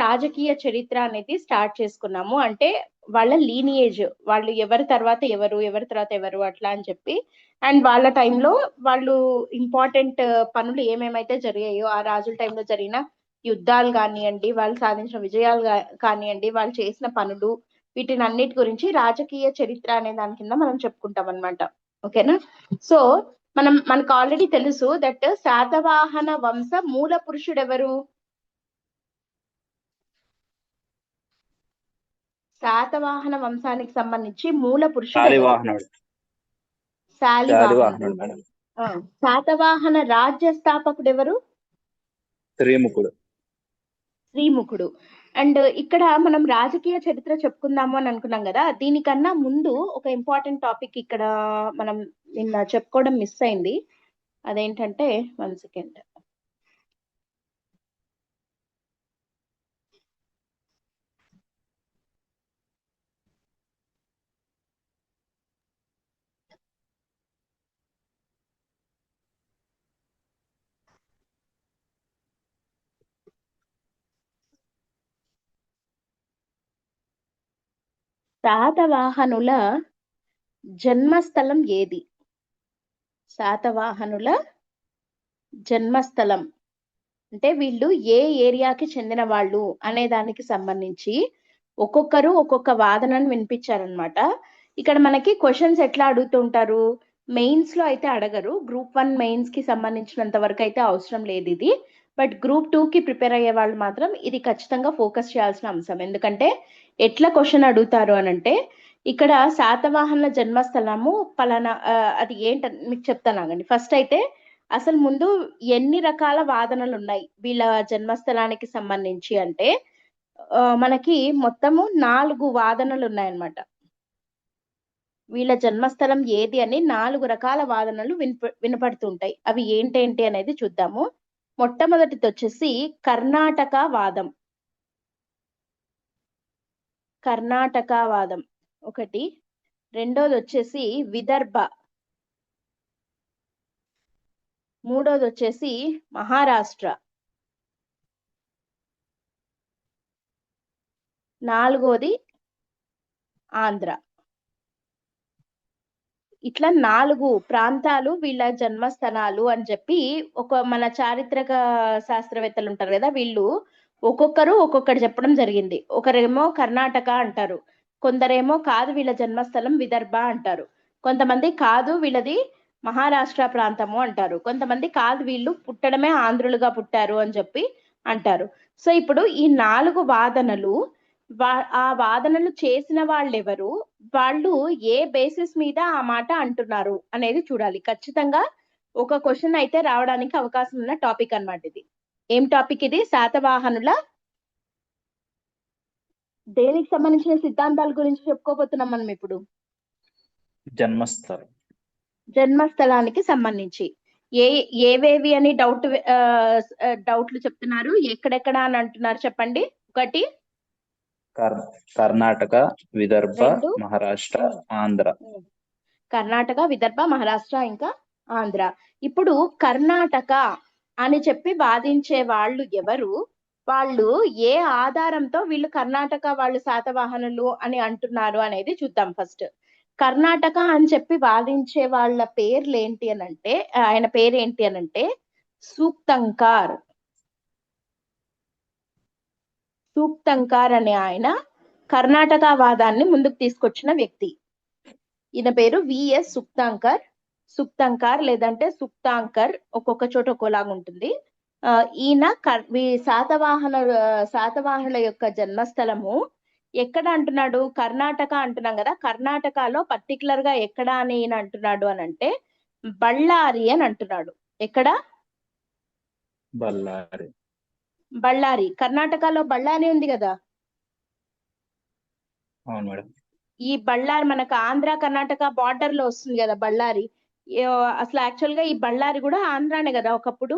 రాజకీయ చరిత్ర అనేది స్టార్ట్ చేసుకున్నాము. అంటే వాళ్ళ లీనియేజ్, వాళ్ళు ఎవరి తర్వాత ఎవరు అట్లా అని చెప్పి, అండ్ వాళ్ళ టైంలో వాళ్ళు ఇంపార్టెంట్ పనులు ఏమేమైతే జరిగాయో ఆ రాజుల టైంలో జరిగిన యుద్ధాలు కానివ్వండి, వాళ్ళు సాధించిన విజయాలు కానివ్వండి, వాళ్ళు చేసిన పనులు, వీటిని అన్నిటి గురించి రాజకీయ చరిత్ర అనే దాని కింద మనం చెప్పుకుంటాం అనమాట. ఓకేనా? సో మనకు ఆల్రెడీ తెలుసు దట్ శాతవాహన వంశ మూల పురుషుడు ఎవరు? శాతవాహన వంశానికి సంబంధించి మూల పురుషుడు ఎవరు? శాలివాహనుడు. శాతవాహన రాజ్య స్థాపకుడు ఎవరు? శ్రీముఖుడు. అండ్ ఇక్కడ మనం రాజకీయ చరిత్ర చెప్పుకుందాము అని అనుకున్నాం కదా, దీనికన్నా ముందు ఒక ఇంపార్టెంట్ టాపిక్ ఇక్కడ మనం నిన్న చెప్పుకోవడం మిస్ అయింది. అదేంటంటే 1 సెకండ్. శాతవాహనుల జన్మస్థలం ఏది? శాతవాహనుల జన్మస్థలం అంటే వీళ్ళు ఏ ఏరియాకి చెందిన వాళ్ళు అనే దానికి సంబంధించి ఒక్కొక్కరు ఒక్కొక్క వాదనను వినిపించారనమాట. ఇక్కడ మనకి క్వశ్చన్స్ ఎట్లా అడుగుతుంటారు, మెయిన్స్ లో అయితే అడగరు. గ్రూప్ 1 మెయిన్స్ కి సంబంధించినంత వరకు అయితే అవసరం లేదు ఇది. బట్ గ్రూప్ 2 కి ప్రిపేర్ అయ్యే వాళ్ళు మాత్రం ఇది ఖచ్చితంగా ఫోకస్ చేయాల్సిన అంశం. ఎందుకంటే ఎట్లా క్వశ్చన్ అడుగుతారు అని అంటే, ఇక్కడ శాతవాహనుల జన్మస్థలము పలానా, అది ఏంటని మీకు చెప్తాను ఆగండి. ఫస్ట్ అయితే అసలు ముందు ఎన్ని రకాల వాదనలు ఉన్నాయి వీళ్ళ జన్మస్థలానికి సంబంధించి అంటే, మనకి మొత్తము 4 వాదనలు ఉన్నాయన్నమాట. వీళ్ళ జన్మస్థలం ఏది అని 4 రకాల వాదనలు వినపడుతుంటాయి. అవి ఏంటేంటి అనేది చూద్దాము. మొట్టమొదటిది వచ్చేసి కర్ణాటక వాదం. కర్ణాటక వాదం ఒకటి. రెండోది వచ్చేసి విదర్భ. మూడోది వచ్చేసి మహారాష్ట్ర. నాలుగోది ఆంధ్ర. ఇట్లా 4 ప్రాంతాలు వీళ్ళ జన్మస్థానాలు అని చెప్పి మన చారిత్రక శాస్త్రవేత్తలు ఉంటారు కదా, వీళ్ళు ఒక్కొక్కరు ఒక్కొక్కటి చెప్పడం జరిగింది. ఒకరేమో కర్ణాటక అంటారు, కొందరేమో కాదు వీళ్ళ జన్మస్థలం విదర్భ అంటారు, కొంతమంది కాదు వీళ్ళది మహారాష్ట్ర ప్రాంతము అంటారు, కొంతమంది కాదు వీళ్ళు పుట్టడమే ఆంధ్రులుగా పుట్టారు అని చెప్పి అంటారు. సో ఇప్పుడు ఈ 4 వాదనలు, ఆ వాదనలు చేసిన వాళ్ళు ఎవరు, వాళ్ళు ఏ బేసిస్ మీద ఆ మాట అంటున్నారు అనేది చూడాలి. ఖచ్చితంగా ఒక క్వశ్చన్ అయితే రావడానికి అవకాశం ఉన్న టాపిక్ అన్నమాట ఇది. ఏం టాపిక్ ఇది? శాతవాహనుల దేనికి సంబంధించిన సిద్ధాంతాల గురించి చెప్పుకోబోతున్నాం మనం ఇప్పుడు. జన్మస్థలానికి సంబంధించి ఏవేవి అని డౌట్లు చెప్తున్నారు, ఎక్కడెక్కడ అని అంటున్నారు చెప్పండి. ఒకటి కర్ణాటక, విదర్భ, మహారాష్ట్ర, ఆంధ్ర. కర్ణాటక, విదర్భ, మహారాష్ట్ర ఇంకా ఆంధ్ర. ఇప్పుడు కర్ణాటక అని చెప్పి వాదించే వాళ్ళు ఎవరు, వాళ్ళు ఏ ఆధారంతో వీళ్ళు కర్ణాటక వాళ్ళు శాతవాహనులు అని అంటున్నారు అనేది చూద్దాం. ఫస్ట్ కర్ణాటక అని చెప్పి వాదించే వాళ్ళ పేర్లు ఏంటి అని అంటే, ఆయన పేరు ఏంటి అని అంటే సూక్తంకార్. సూక్తంకార్ అనే ఆయన కర్ణాటక వాదాన్ని ముందుకు తీసుకొచ్చిన వ్యక్తి. ఈయన పేరు విఎస్ సుక్తాంకర్. సుక్తాంకర్ లేదంటే సుక్తాంకర్, ఒక్కొక్క చోట ఒక్కోలాగా ఉంటుంది. ఈయన శాతవాహనుల యొక్క జన్మస్థలము ఎక్కడ అంటున్నాడు? కర్ణాటక అంటున్నాం కదా, కర్ణాటకలో పర్టికులర్ గా ఎక్కడ అని ఈయన అంటున్నాడు అని అంటే బళ్ళారి అని అంటున్నాడు. ఎక్కడ? బళ్ళారి. కర్ణాటకలో బళ్ళారి ఉంది కదా. అవును మేడం. ఈ బళ్ళారి మనకు ఆంధ్ర కర్ణాటక బార్డర్ లో వస్తుంది కదా బళ్ళారి. అసలు యాక్చువల్ గా ఈ బళ్ళారి కూడా ఆంధ్రానే కదా ఒకప్పుడు.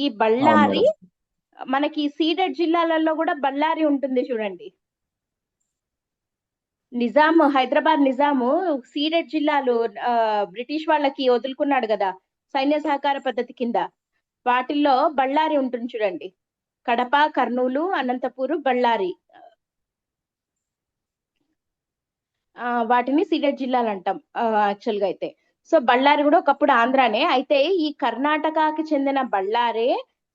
ఈ బళ్ళారి మనకి సీడెడ్ జిల్లాలలో కూడా బళ్ళారి ఉంటుంది చూడండి. హైదరాబాద్ నిజాము సీడెడ్ జిల్లాలు బ్రిటిష్ వాళ్ళకి వదులుకున్నాడు కదా సైన్య సహకార పద్ధతి కింద, వాటిల్లో బళ్ళారి ఉంటుంది చూడండి. కడప, కర్నూలు, అనంతపూరు, బళ్ళారి. వాటిని సీడెడ్ జిల్లాలు అంటాం యాక్చువల్ గా అయితే. సో బళ్ళారి కూడా ఒకప్పుడు ఆంధ్రానే. అయితే ఈ కర్ణాటకకి చెందిన బళ్ళారే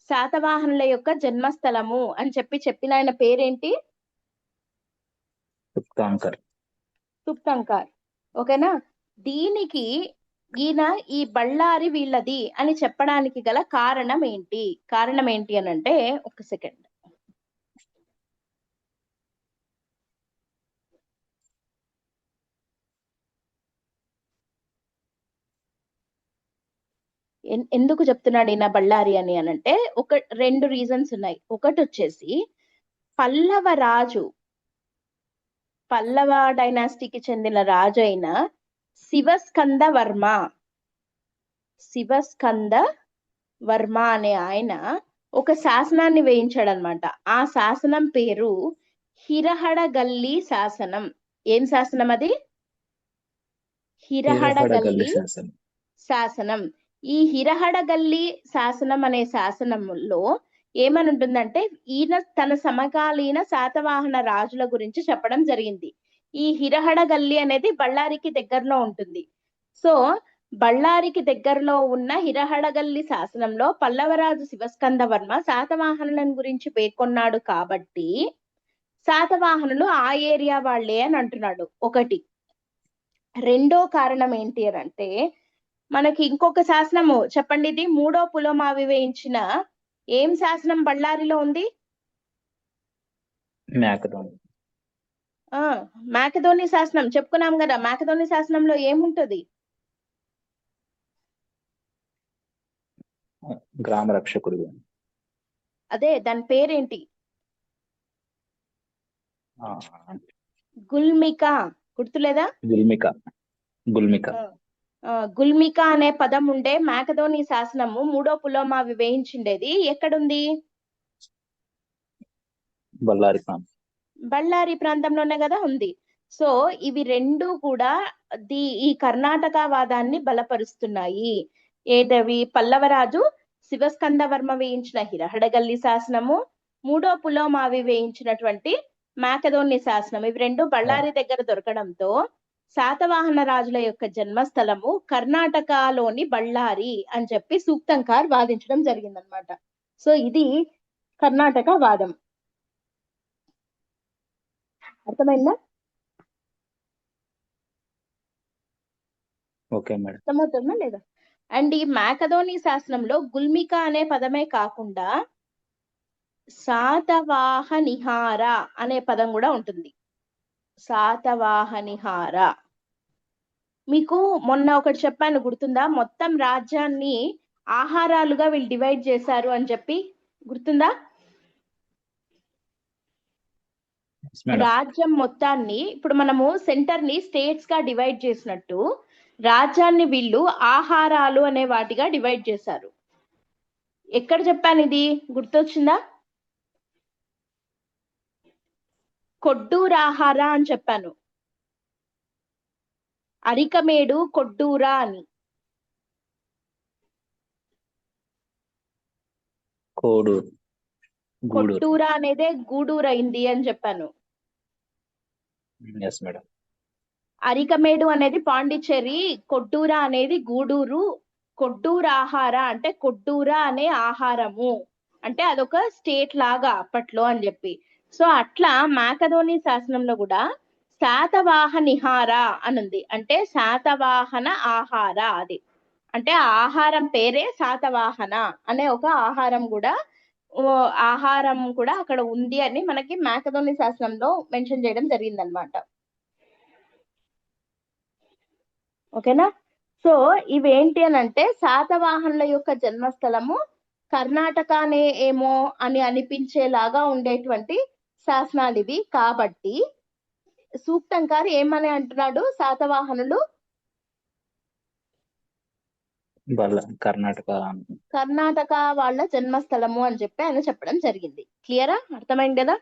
శాతవాహనుల యొక్క జన్మస్థలము అని చెప్పిన ఆయన పేరేంటి? తుప్కాంకర్. తుప్కంకార్. ఓకేనా? దీనికి ఈయన ఈ బళ్ళారి వీళ్ళది అని చెప్పడానికి గల కారణం ఏంటి? కారణం ఏంటి అని అంటే, ఒక సెకండ్. ఎందుకు చెప్తున్నాడు ఈయన బళ్ళారి అని అంటే, రెండు రీజన్స్ ఉన్నాయి. ఒకటి వచ్చేసి పల్లవ డైనాసిటీకి చెందిన రాజు అయిన శివస్కంద వర్మ అనే ఆయన ఒక శాసనాన్ని వేయించాడు అనమాట. ఆ శాసనం పేరు హిరహడగల్లి శాసనం. ఏం శాసనం అది? హిరహడగల్లి శాసనం. ఈ హిరహడగల్లి శాసనం అనే శాసనంలో ఏమని ఉంటుందంటే, ఈయన తన సమకాలీన శాతవాహన రాజుల గురించి చెప్పడం జరిగింది. ఈ హిరహడగల్లి అనేది బళ్ళారికి దగ్గరలో ఉంటుంది. సో బళ్ళారికి దగ్గరలో ఉన్న హిరహడగల్లి శాసనంలో పల్లవరాజు శివస్కంద వర్మ శాతవాహనులను గురించి పేర్కొన్నాడు కాబట్టి శాతవాహనులు ఆ ఏరియా వాళ్ళే అని అంటున్నాడు. ఒకటి. రెండో కారణం ఏంటి అని అంటే, మనకి ఇంకొక శాసనము చెప్పండి. ఇది మూడో పులోమావి వేయించిన ఏం శాసనం బళ్ళారిలో ఉంది? మాకదోని శాసనం చెప్పుకున్నాం కదా. మాకదోని శాసనంలో ఏముంటది? గ్రామ రక్షకుడు. అదే, దాని పేరేంటి? గుల్మిక. గుర్తులేదా? గుల్మిక అనే పదం ఉండే మాకదోని శాసనము మూడో పులోమావి వేయించిండేది ఎక్కడుంది? బళ్ళారి ప్రాంతంలోనే కదా ఉంది. సో ఇవి రెండు కూడా ఈ కర్ణాటక వాదాన్ని బలపరుస్తున్నాయి. ఏదవి? పల్లవరాజు శివస్కంద వర్మ వేయించిన హిరహడగల్లి శాసనము, మూడో పులోమావి వేయించినటువంటి మాకదోని శాసనం. ఇవి రెండు బళ్ళారి దగ్గర దొరకడంతో శాతవాహన రాజుల యొక్క జన్మస్థలము కర్ణాటకలోని బళ్ళారి అని చెప్పి సూక్తంకార్ వాదించడం జరిగిందనమాట. సో ఇది కర్ణాటక వాదం. అర్థమైందా? అర్థమవుతుందా లేదా? అండ్ ఈ మాకదోని శాసనంలో గుల్మిక అనే పదమే కాకుండా శాతవాహనిహార అనే పదం కూడా ఉంటుంది. శాతవాహనిహార. మీకు మొన్న ఒకటి చెప్పాను, గుర్తుందా? మొత్తం రాజ్యాన్ని ఆహారాలుగా వీళ్ళు డివైడ్ చేశారు అని చెప్పి, గుర్తుందా? రాజ్యం మొత్తాన్ని ఇప్పుడు మనము సెంటర్ ని స్టేట్స్ గా డివైడ్ చేసినట్టు రాజ్యాన్ని వీళ్ళు ఆహారాలు అనే వాటిగా డివైడ్ చేశారు. ఎక్కడ చెప్పాను ఇది? గుర్తొచ్చిందా? కొడ్డూరాహార అని చెప్పాను. అరికమేడు కొడ్డూరా అని. కొట్టూరా అనేదే గూడూరు అయింది అని చెప్పాను. అరికమేడు అనేది పాండిచ్చేరి, కొట్టూరా అనేది గూడూరు. కొడ్డూరాహార అంటే కొడ్డూరా అనే ఆహారము అంటే అదొక స్టేట్ లాగా అప్పట్లో అని చెప్పి. సో అట్లా మాకదోని శాసనంలో కూడా శాతవాహనిహార అనుంది. అంటే శాతవాహన ఆహార. అది అంటే ఆహారం పేరే శాతవాహన అనే ఒక ఆహారం కూడా అక్కడ ఉంది అని మనకి మాకదోని శాసనంలో మెన్షన్ చేయడం జరిగిందనమాట. ఓకేనా? సో ఇవేంటి అని అంటే, శాతవాహనుల యొక్క జన్మస్థలము కర్ణాటకనే ఏమో అని అనిపించేలాగా ఉండేటువంటి శాసనాలు ఇవి. కాబట్టి సూక్తంకారు ఏమని అంటున్నాడు? శాతవాహనులు కర్ణాటక వాళ్ళ జన్మస్థలము అని చెప్పి ఆయన చెప్పడం జరిగింది. క్లియరా? అర్థమైంది కదా?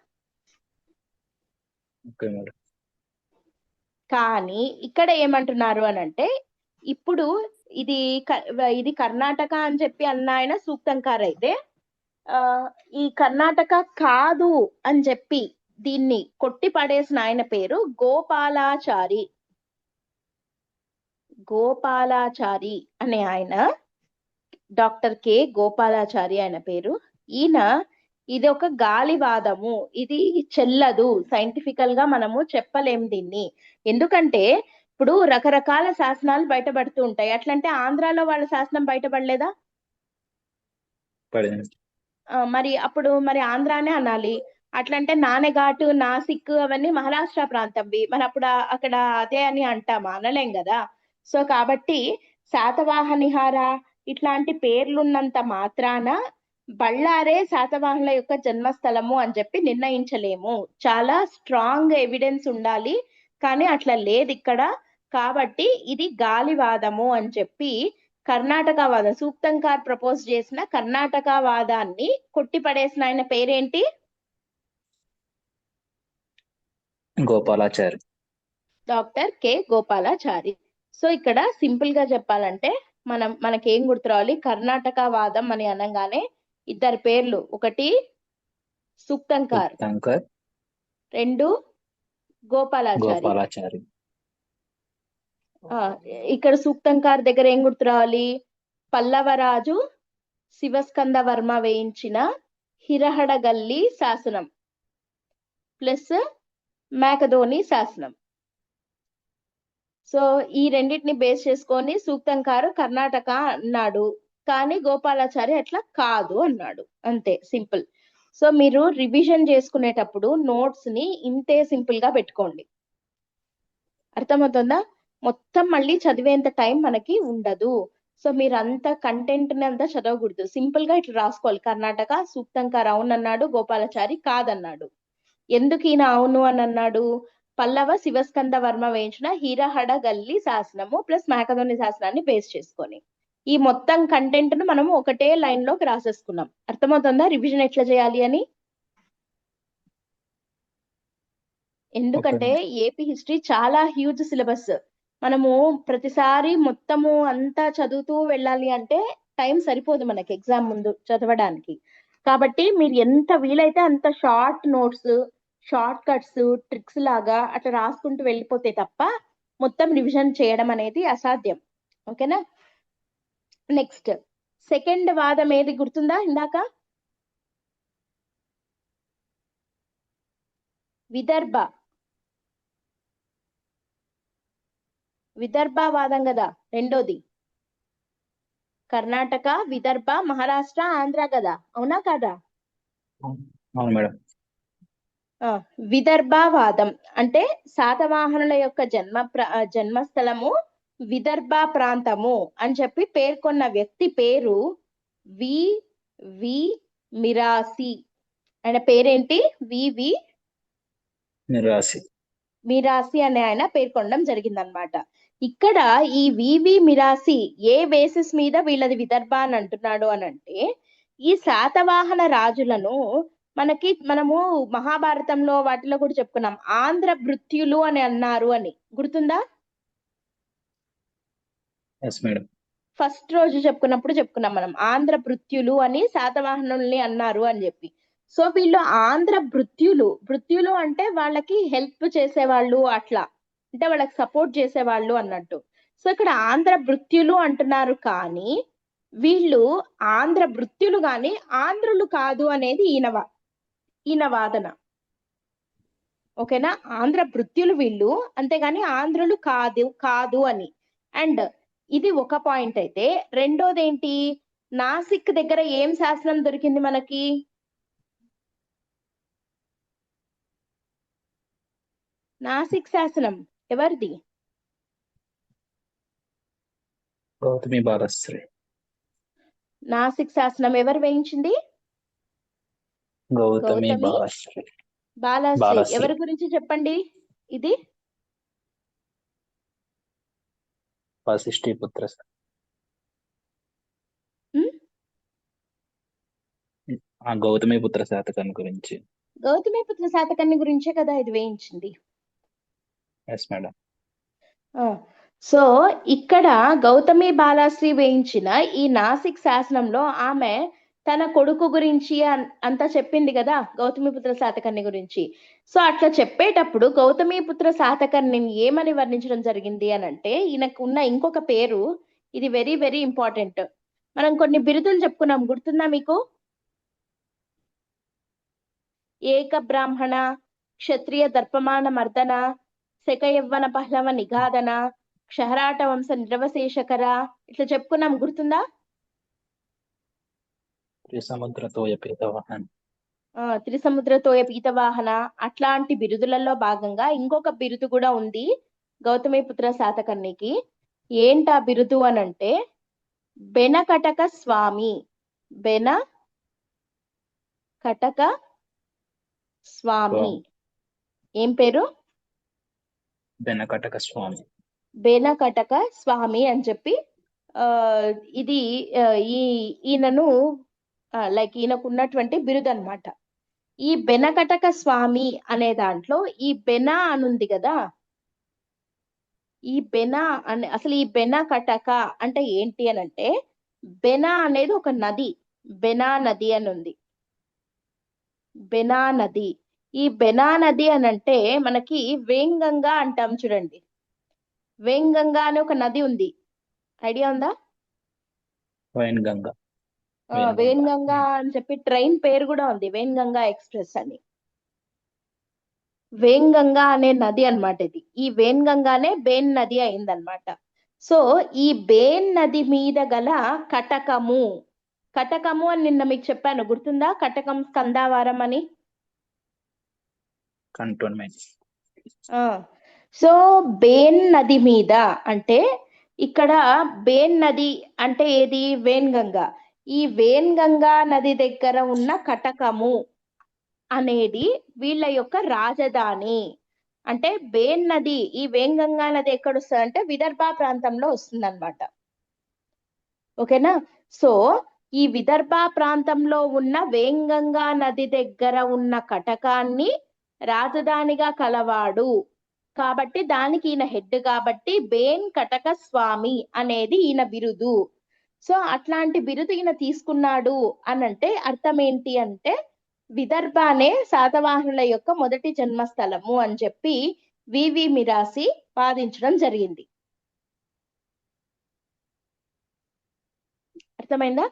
కానీ ఇక్కడ ఏమంటున్నారు అని అంటే, ఇప్పుడు ఇది కర్ణాటక అని చెప్పి అన్న ఆయన సూక్తంకారు అయితే, ఈ కర్ణాటక కాదు అని చెప్పి దీన్ని కొట్టి పడేసిన ఆయన పేరు గోపాలాచారి. గోపాలాచారి అనే ఆయన, డాక్టర్ కె గోపాలాచారి ఆయన పేరు. ఈయన ఇది ఒక గాలివాదము, ఇది చెల్లదు, సైంటిఫికల్ గా మనము చెప్పలేం దీన్ని. ఎందుకంటే ఇప్పుడు రకరకాల శాసనాలు బయటపడుతూ ఉంటాయి. అట్లంటే ఆంధ్రాలో వాళ్ళ శాసనం బయటపడలేదా? పడింది. మరి అప్పుడు మరి ఆంధ్రానే అనాలి. అట్లంటే నానెఘాటు, నాసిక్ అవన్నీ మహారాష్ట్ర ప్రాంతంవి, మరి అప్పుడు అక్కడ అదే అని అంటామా? అనలేం కదా. సో కాబట్టి శాతవాహనిహార ఇట్లాంటి పేర్లున్నంత మాత్రాన బళ్ళారే శాతవాహనుల యొక్క జన్మస్థలము అని చెప్పి నిర్ణయించలేము. చాలా స్ట్రాంగ్ ఎవిడెన్స్ ఉండాలి, కానీ అట్లా లేదు ఇక్కడ. కాబట్టి ఇది గాలివాదము అని చెప్పి కర్ణాటక వాదం, సూక్తంకార్ ప్రపోజ్ చేసిన కర్ణాటక వాదాన్ని కొట్టిపడేసిన ఆయన పేరేంటి? Gopalachari. Doctor K Gopalachari. So ఇక్కడ సింపుల్ గా చెప్పాలంటే మనకేం గుర్తు రావాలి? కర్ణాటక వాదం అని అనగానే ఇద్దరు పేర్లు, ఒకటి సూక్తంకార్, రెండు గోపాలాచారి. ఇక్కడ సూక్తంకార్ దగ్గర ఏం గుర్తు రావాలి? పల్లవరాజు శివస్కంద వర్మ వేయించిన హిరహడగల్లి శాసనం ప్లస్ మేకధోని శాసనం. సో ఈ రెండింటిని బేస్ చేసుకొని సూక్తంకారు కర్ణాటక అన్నాడు, కానీ గోపాలాచారి అట్లా కాదు అన్నాడు. అంతే, సింపుల్. సో మీరు రివిజన్ చేసుకునేటప్పుడు నోట్స్ ని ఇంతే సింపుల్ గా పెట్టుకోండి. అర్థమవుతుందా? మొత్తం మళ్ళీ చదివేంత టైం మనకి ఉండదు. సో మీరు అంత కంటెంట్ ని అంతా చదవకూడదు, సింపుల్ గా ఇట్లా రాసుకోవాలి. కర్ణాటక సూక్తంకారు అవును అన్నాడు, గోపాలాచారి కాదన్నాడు. ఎందుకు ఈయన అవును అని అన్నాడు? పల్లవ శివస్కంద వర్మ వేయించిన హిరహడగల్లి శాసనము ప్లస్ మేకధోని శాసనాన్ని బేస్ చేసుకొని ఈ మొత్తం కంటెంట్ ను మనము ఒకటే లైన్ లోకి రాసేసుకున్నాం. అర్థమవుతుందా రివిజన్ ఎట్లా చేయాలి అని? ఎందుకంటే ఏపీ హిస్టరీ చాలా హ్యూజ్ సిలబస్. మనము ప్రతిసారి మొత్తము అంతా చదువుతూ వెళ్ళాలి అంటే టైం సరిపోదు మనకి ఎగ్జామ్ ముందు చదవడానికి. కాబట్టి మీరు ఎంత వీలైతే అంత short notes, short cuts, tricks లాగా అట్లా రాసుకుంటూ వెళ్ళిపోతే తప్ప మొత్తం రివిజన్ చేయడం అనేది అసాధ్యం. ఓకేనా? నెక్స్ట్ సెకండ్ వాదం ఏది గుర్తుందా ఇందాక? విదర్భవాదం కదా రెండోది. కర్ణాటక, విదర్భ, మహారాష్ట్ర, ఆంధ్ర కదా, అవునా కాదా? అవును మేడం. విదర్భవాదం అంటే శాతవాహనుల యొక్క జన్మస్థలము విదర్భ ప్రాంతము అని చెప్పి పేర్కొన్న వ్యక్తి పేరు వి మిరాసి. ఆయన పేరేంటి? వి మిరాసి అనే ఆయన పేర్కొనడం జరిగిందనమాట. ఇక్కడ ఈ వివి మిరాసి ఏ బేసిస్ మీద వీళ్ళది విదర్భ అని అంటున్నాడు అని అంటే, ఈ శాతవాహన రాజులను మనము మహాభారతంలో వాటిలో కూడా చెప్పుకున్నాం, ఆంధ్ర భృత్యులు అని అన్నారు అని. గుర్తుందా? ఫస్ట్ రోజు చెప్పుకున్నాం మనం, ఆంధ్ర భృత్యులు అని శాతవాహనుల్ని అన్నారు అని చెప్పి. సో వీళ్ళు ఆంధ్ర భృత్యులు అంటే వాళ్ళకి హెల్ప్ చేసేవాళ్ళు, అట్లా అంటే వాళ్ళకి సపోర్ట్ చేసేవాళ్ళు అన్నట్టు. సో ఇక్కడ ఆంధ్ర భృత్యులు అంటున్నారు, కానీ వీళ్ళు ఆంధ్ర భృత్యులు కానీ ఆంధ్రులు కాదు అనేది ఈయన వాదన. ఓకేనా? ఆంధ్ర భృత్యులు వీళ్ళు, అంతేగాని ఆంధ్రులు కాదు అని. అండ్ ఇది ఒక పాయింట్ అయితే, రెండోది ఏంటి? నాసిక్ దగ్గర ఏం శాసనం దొరికింది మనకి? నాసిక్ శాసనం ఎవరిది? గౌతమి బాలశ్రీ. నాసిక్ శాసనం ఎవరు వేయించింది? గౌతమి బాలశ్రీ. ఎవరి గురించి చెప్పండి? ఇది వశిష్ఠిపుత్ర గౌతమిపుత్ర శాతకర్ణి గురించి. గౌతమిపుత్ర శాతకర్ణి గురించే కదా ఇది వేయించింది. Yes madam. సో ఇక్కడ గౌతమి బాలశ్రీ వేయించిన ఈ నాసిక్ శాసనంలో ఆమె తన కొడుకు గురించి అంతా చెప్పింది కదా గౌతమిపుత్ర శాతకర్ణి గురించి. సో అట్లా చెప్పేటప్పుడు గౌతమిపుత్ర శాతకర్ణిని ఏమని వర్ణించడం జరిగింది అని అంటే, ఈయనకు ఉన్న ఇంకొక పేరు, ఇది వెరీ వెరీ ఇంపార్టెంట్. మనం కొన్ని బిరుదులు చెప్పుకున్నాం, గుర్తుందా మీకు? ఏక బ్రాహ్మణ, క్షత్రియ దర్పమాన మర్దన, శకయవ్వన పహ్లవ నిఘాదన, క్షహరాట వంశ నిరవశేషకర, ఇట్లా చెప్పుకున్నాం, గుర్తుందా? త్రిసముద్రతోయ పీతవాహన్. త్రిసముద్రతోయ పీతవాహన, అట్లాంటి బిరుదులలో భాగంగా ఇంకొక బిరుదు కూడా ఉంది గౌతమిపుత్ర శాతకర్ణికి. ఏంటా బిరుదు అనంటే బెనకటక స్వామి. బెనకటక స్వామి. ఏం పేరు? బెనకటక స్వామి. బెనకటక స్వామి అని చెప్పి ఇది ఈయనను లైక్ ఈయనకు ఉన్నటువంటి బిరుదు అన్నమాట. ఈ బెనకటక స్వామి అనే దాంట్లో ఈ బెన అనుంది కదా, ఈ బెన అనే అసలు ఈ బెనకటక అంటే ఏంటి అని అంటే, బెన అనేది ఒక నది, బెనా నది అని ఉంది. బెనా నది. ఈ బెనా నది అని అంటే మనకి వేంగంగా అంటాం చూడండి. వేంగంగా అనే ఒక నది ఉంది, ఐడియా ఉందా? వైన్గంగా. వేన్గంగా అని చెప్పి ట్రైన్ పేరు కూడా ఉంది, వేన్గంగా ఎక్స్ప్రెస్ అని. వేన్గంగా అనే నది అన్నమాట ఇది. ఈ వేన్గంగానే బేన్ నది అయిందనమాట. సో ఈ బేన్ నది మీద గల కటకము, కటకము అని నిన్న మీకు చెప్పాను, గుర్తుందా? కటకం స్కందావారం అని. కంటోన్మెంట్. సో బేన్ నది మీద అంటే ఇక్కడ బేన్ నది అంటే ఏది? వేన్గంగా. ఈ వేన్గంగా నది దగ్గర ఉన్న కటకము అనేది వీళ్ళ యొక్క రాజధాని. అంటే బేన్ నది, ఈ వేన్గంగా నది ఎక్కడ వస్తుంది అంటే విదర్భ ప్రాంతంలో వస్తుంది అనమాట. ఓకేనా? సో ఈ విదర్భ ప్రాంతంలో ఉన్న వేంగంగా నది దగ్గర ఉన్న కటకాన్ని రాజధానిగా కలవాడు కాబట్టి దానికి ఈయన హెడ్ కాబట్టి బేన్ కటక స్వామి అనేది ఈయన బిరుదు. సో అట్లాంటి బిరుదు ఈయన తీసుకున్నాడు అనంటే అర్థం ఏంటి అంటే, విదర్భానే శాతవాహనుల యొక్క మొదటి జన్మస్థలము అని చెప్పి వివి మిరాసి వాదించడం జరిగింది. అర్థమైందా?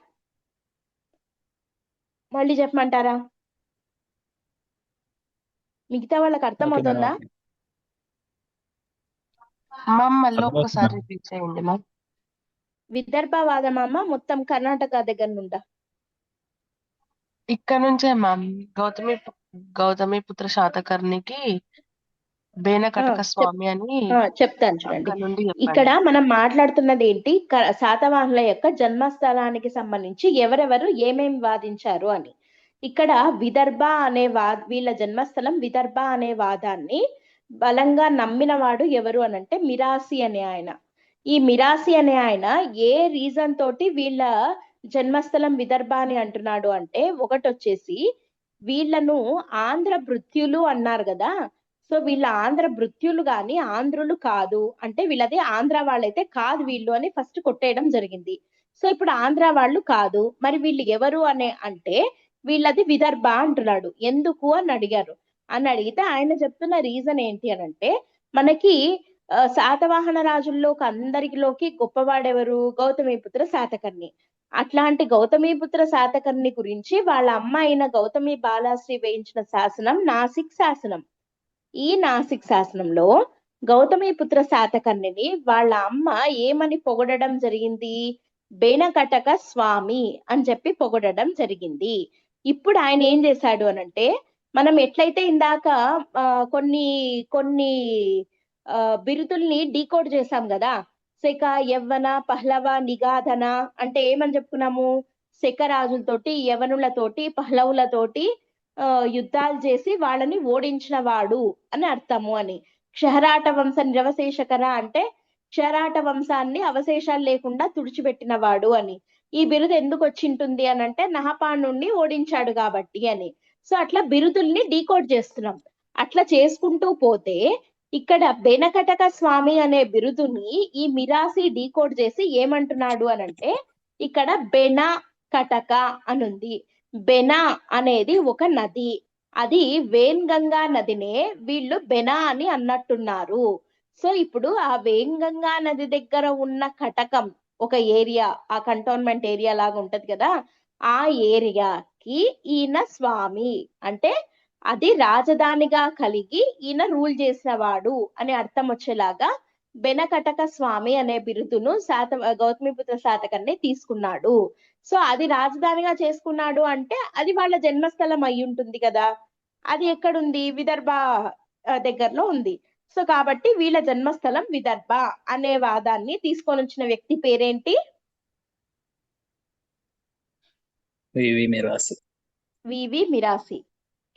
మళ్ళీ చెప్పమంటారా? మిగతా వాళ్ళకి అర్థమవుతుందా? మళ్ళీ ఒక్కసారి రిపీట్ చేయండి మ్యామ్. విదర్భవాదం అమ్మ మొత్తం కర్ణాటక దగ్గర నుండా? ఇక్కడ నుంచే మ్యామ్. గౌతమిపుత్ర శాతకర్ణికి బేనకటక స్వామి అని చెప్తాను చూడండి. అక్కడ నుండి ఇక్కడ మనం మాట్లాడుతున్నది ఏంటి? శాతవాహనుల యొక్క జన్మస్థలానికి సంబంధించి ఎవరెవరు ఏమేమి వాదించారు అని. ఇక్కడ విదర్భ అనే వీళ్ళ జన్మస్థలం విదర్భ అనే వాదాన్ని బలంగా నమ్మినవాడు ఎవరు అనంటే మిరాసి అనే ఆయన. ఈ మిరాసి అనే ఆయన ఏ రీజన్ తోటి వీళ్ళ జన్మస్థలం విదర్భ అని అంటున్నాడు అంటే, ఒకటి వచ్చేసి వీళ్ళను ఆంధ్ర భృత్యులు అన్నారు కదా. సో వీళ్ళ ఆంధ్ర భృత్యులు గాని ఆంధ్రులు కాదు అంటే, వీళ్ళది ఆంధ్ర వాళ్ళైతే కాదు వీళ్ళు అని ఫస్ట్ కొట్టేయడం జరిగింది. సో ఇప్పుడు ఆంధ్ర వాళ్ళు కాదు, మరి వీళ్ళు ఎవరు అనే అంటే వీళ్ళది విదర్భ అంటున్నాడు. ఎందుకు అని అడిగారు. అని అడిగితే ఆయన చెప్తున్న రీజన్ ఏంటి అని అంటే, మనకి శాతవాహన రాజుల్లోకి అందరిలోకి గొప్పవాడెవరు? గౌతమిపుత్ర శాతకర్ణి. అట్లాంటి గౌతమిపుత్ర శాతకర్ణి గురించి వాళ్ళ అమ్మ అయిన గౌతమి బాలాశ్రీ వేయించిన శాసనం నాసిక్ శాసనం. ఈ నాసిక్ శాసనంలో గౌతమిపుత్ర శాతకర్ణిని వాళ్ళ అమ్మ ఏమని పొగడడం జరిగింది? బేనకటక స్వామి అని చెప్పి పొగడడం జరిగింది. ఇప్పుడు ఆయన ఏం చేశాడు అనంటే, మనం ఎట్లయితే ఇందాక కొన్ని కొన్ని బిరుదుల్ని డీకోడ్ చేశాం కదా. శక, యవ్వన, పహ్లవ, నిగాధన అంటే ఏమని చెప్పుకున్నాము? శక రాజులతోటి, యవనులతోటి, పహ్లవులతోటి యుద్ధాలు చేసి వాళ్ళని ఓడించిన వాడు అని అర్థము అని. క్షహరాట వంశ నిరవశేషకర అంటే క్షహరాట వంశాన్ని అవశేషాలు లేకుండా తుడిచిపెట్టిన వాడు అని. ఈ బిరుదు ఎందుకు వచ్చింటుంది అని అంటే, నహపాణుణ్ణి ఓడించాడు కాబట్టి అని. సో అట్లా బిరుదుల్ని డీకోడ్ చేస్తున్నాం. అట్లా చేసుకుంటూ పోతే ఇక్కడ బెనకటక స్వామి అనే బిరుదుని ఈ మిరాసి డీకోడ్ చేసి ఏమంటున్నాడు అనంటే, ఇక్కడ బెన కటక అనుంది. బెన అనేది ఒక నది. అది వేన్గంగా నదినే వీళ్ళు బెన అని అన్నట్టున్నారు. సో ఇప్పుడు ఆ వేన్గంగా నది దగ్గర ఉన్న కటకం ఒక ఏరియా, ఆ కంటోన్మెంట్ ఏరియా లాగా ఉంటది కదా, ఆ ఏరియాకి ఈయన స్వామి అంటే అది రాజధానిగా కలిగి ఈయన రూల్ చేసినవాడు అని అర్థం వచ్చేలాగా బెనకటక స్వామి అనే బిరుదును గౌతమిపుత్ర శాతకర్ణి తీసుకున్నాడు. సో అది రాజధానిగా చేసుకున్నాడు అంటే అది వాళ్ళ జన్మస్థలం అయి ఉంటుంది కదా. అది ఎక్కడుంది? విదర్భ దగ్గరలో ఉంది. సో కాబట్టి వీళ్ళ జన్మస్థలం విదర్భ అనే వాదాన్ని తీసుకొని వచ్చిన వ్యక్తి పేరేంటి? వివి మిరాసి. వివి మిరాసి.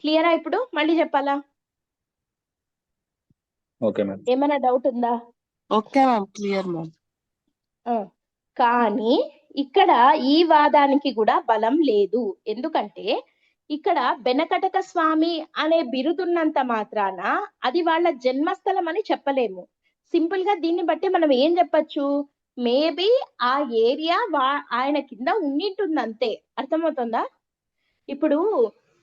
క్లియరా? ఇప్పుడు మళ్ళీ చెప్పాలా? Okay madam. ఏమైనా డౌట్ ఉందా? Okay ma'am, clear ma'am. ఆ, కానీ ఇక్కడ ఈ వాదానికి కూడా బలం లేదు. ఎందుకంటే ఇక్కడ బెనకటక స్వామి అనే బిరుదున్నంత మాత్రాన అది వాళ్ళ జన్మస్థలం అని చెప్పలేము. సింపుల్ గా దీన్ని బట్టి మనం ఏం చెప్పొచ్చు? మేబీ ఆ ఏరియా ఆయన కింద ఉండింటుంది అంతే. అర్థమవుతుందా? ఇప్పుడు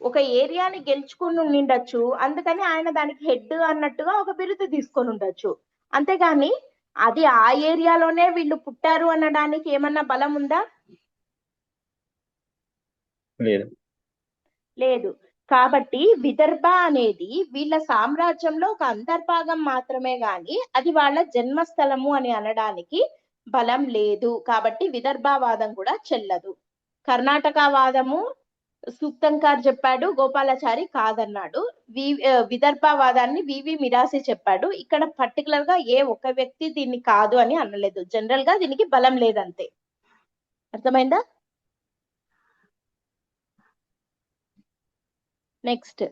ఒక ఏరియాని గెలుచుకుని ఉండిండొచ్చు, అందుకని ఆయన దానికి హెడ్ అన్నట్టుగా ఒక బిరుదు తీసుకొని ఉండొచ్చు. అంతేగాని అది ఆ ఏరియాలోనే వీళ్ళు పుట్టారు అనడానికి ఏమన్నా బలం ఉందా? లేదు. లేదు. కాబట్టి విదర్భ అనేది వీళ్ళ సామ్రాజ్యంలో ఒక అంతర్భాగం మాత్రమే గాని అది వాళ్ళ జన్మస్థలము అని అనడానికి బలం లేదు. కాబట్టి విదర్భవాదం కూడా చెల్లదు. కర్ణాటక వాదము సూక్తంకార్ చెప్పాడు, గోపాలాచారి కాదన్నాడు. విదర్భవాదాన్ని వివి మిరాసి చెప్పాడు. ఇక్కడ పర్టికులర్ గా ఏ ఒక్క వ్యక్తి దీన్ని కాదు అని అనలేదు. జనరల్ గా దీనికి బలం లేదంతే. అర్థమైందా? నెక్స్ట్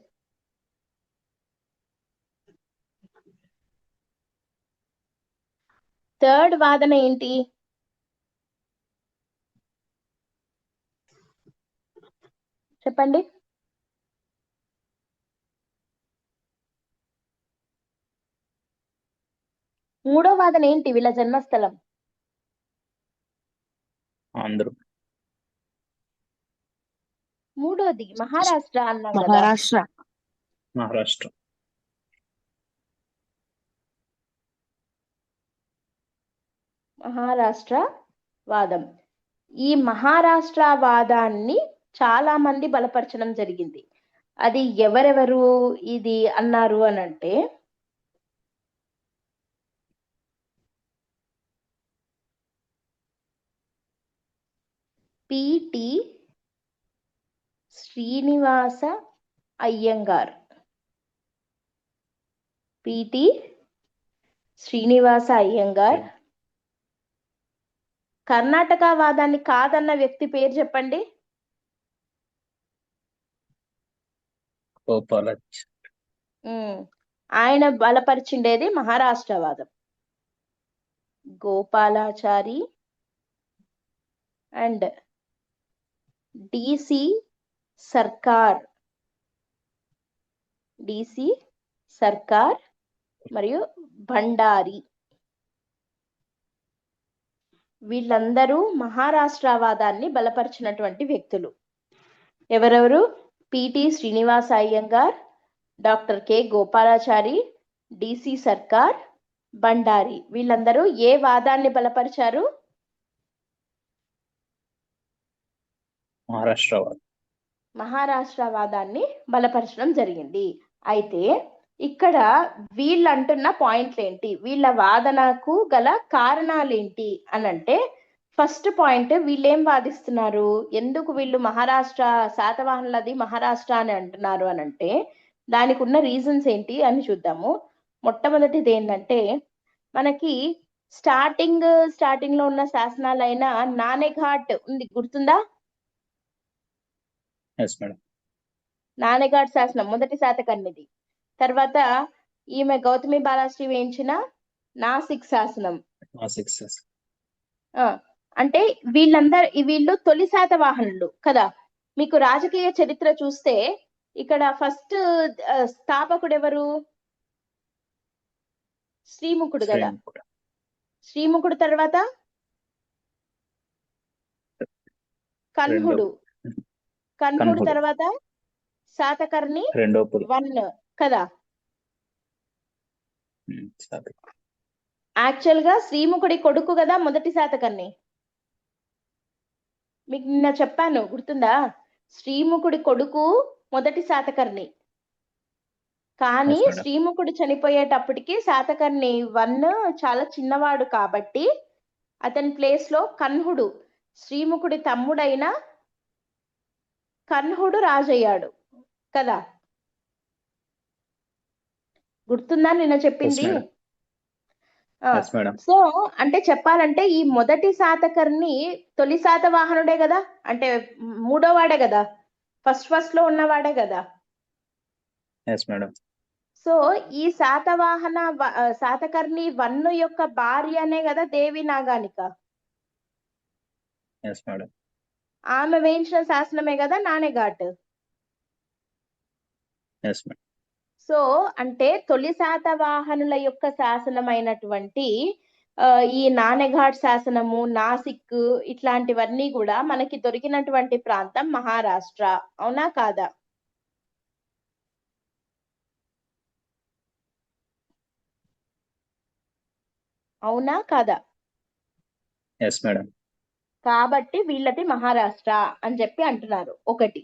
థర్డ్ వాదన ఏంటి? చెప్పండి. మూడో వాదన ఏంటి? వీళ్ళ జన్మస్థలం ఆంధ్ర. మూడోది మహారాష్ట్ర అన్నాం కదా. మహారాష్ట్ర. మహారాష్ట్ర. మహారాష్ట్ర వాదం. ఈ మహారాష్ట్ర వాదాన్ని చాలా మంది బలపరచడం జరిగింది. అది ఎవరెవరు ఇది అన్నారు అని అంటే పిటి శ్రీనివాస అయ్యంగార్. పిటి శ్రీనివాస అయ్యంగార్. కర్ణాటక వాదాన్ని కాదన్న వ్యక్తి పేరు చెప్పండి. గోపాలాచారి. ఆయన బలపరిచిండేది మహారాష్ట్ర వాదం. Gopalachari and DC Sarkar. DC Sarkar మరియు భండారి. వీళ్ళందరూ మహారాష్ట్ర వాదాన్ని బలపరిచినటువంటి వ్యక్తులు. ఎవరెవరు? PT Srinivasa Iyengar, doctor K Gopalachari, DC Sarkar, Bhandari. వీళ్ళందరూ ఏ వాదాన్ని బలపరిచారు? మహారాష్ట్ర వాదాన్ని బలపరచడం జరిగింది. అయితే ఇక్కడ వీళ్ళు అంటున్న పాయింట్లు ఏంటి, వీళ్ళ వాదనకు గల కారణాలేంటి అని అంటే, ఫస్ట్ పాయింట్, వీళ్ళు ఏం వాదిస్తున్నారు, ఎందుకు వీళ్ళు మహారాష్ట్ర శాతవాహనులది మహారాష్ట్ర అని అంటున్నారు అని అంటే దానికి ఉన్న రీజన్స్ ఏంటి అని చూద్దాము. మొట్టమొదటిది ఏంటంటే, మనకి స్టార్టింగ్ లో ఉన్న శాసనాలైన నానేఘాట్ ఉంది, గుర్తుందా? నానేఘాట్ శాసనం మొదటి శాతకర్ణిది. తర్వాత ఈమె గౌతమి బాలాశ్రీ వేయించిన నాసిక్ శాసనం. అంటే వీళ్ళు తొలి శాతవాహనులు కదా. మీకు రాజకీయ చరిత్ర చూస్తే ఇక్కడ ఫస్ట్ స్థాపకుడు ఎవరు? శ్రీముఖుడు కదా. శ్రీముఖుడు తర్వాత కన్హుడు కన్హుడు కన్హుడు. తర్వాత శాతకర్ణి రెండో పుల్ 1 కదా. సారీ. యాక్చువల్ గా శ్రీముఖుడి కొడుకు కదా మొదటి శాతకర్ణి. మీకు నిన్న చెప్పాను గుర్తుందా? శ్రీముఖుడి కొడుకు మొదటి శాతకర్ణి. కానీ Yes, madam. శ్రీముఖుడు చనిపోయేటప్పటికి శాతకర్ణి 1 చాలా చిన్నవాడు కాబట్టి అతని ప్లేస్ లో కన్హుడు, శ్రీముఖుడి తమ్ముడైన కన్హుడు రాజయ్యాడు కదా. గుర్తుందా నిన్న చెప్పింది? madam. Yes, madam. సో అంటే చెప్పాలంటే ఈ మొదటి శాతకర్ణి తొలి శాతవాహనుడే కదా, అంటే మూడో వాడే కదా, ఫస్ట్ లో ఉన్నవాడే కదా. Yes, madam. సో ఈ శాతకర్ణి 1 యొక్క భార్యనే కదా దేవి నాగానిక. Yes, madam. ఆమె వేయించిన శాసనమే కదా నాణెఘాట్. Yes, madam. సో అంటే తొలి శాతవాహనుల యొక్క శాసనమైనటువంటి ఈ నాణెఘాట్ శాసనము, నాసిక్ ఇట్లాంటివన్నీ కూడా మనకి దొరికినటువంటి ప్రాంతం మహారాష్ట్ర. అవునా కాదా? అవునా కాదా? Yes, madam. కాబట్టి వీళ్ళది మహారాష్ట్ర అని చెప్పి అంటున్నారు. ఒకటి.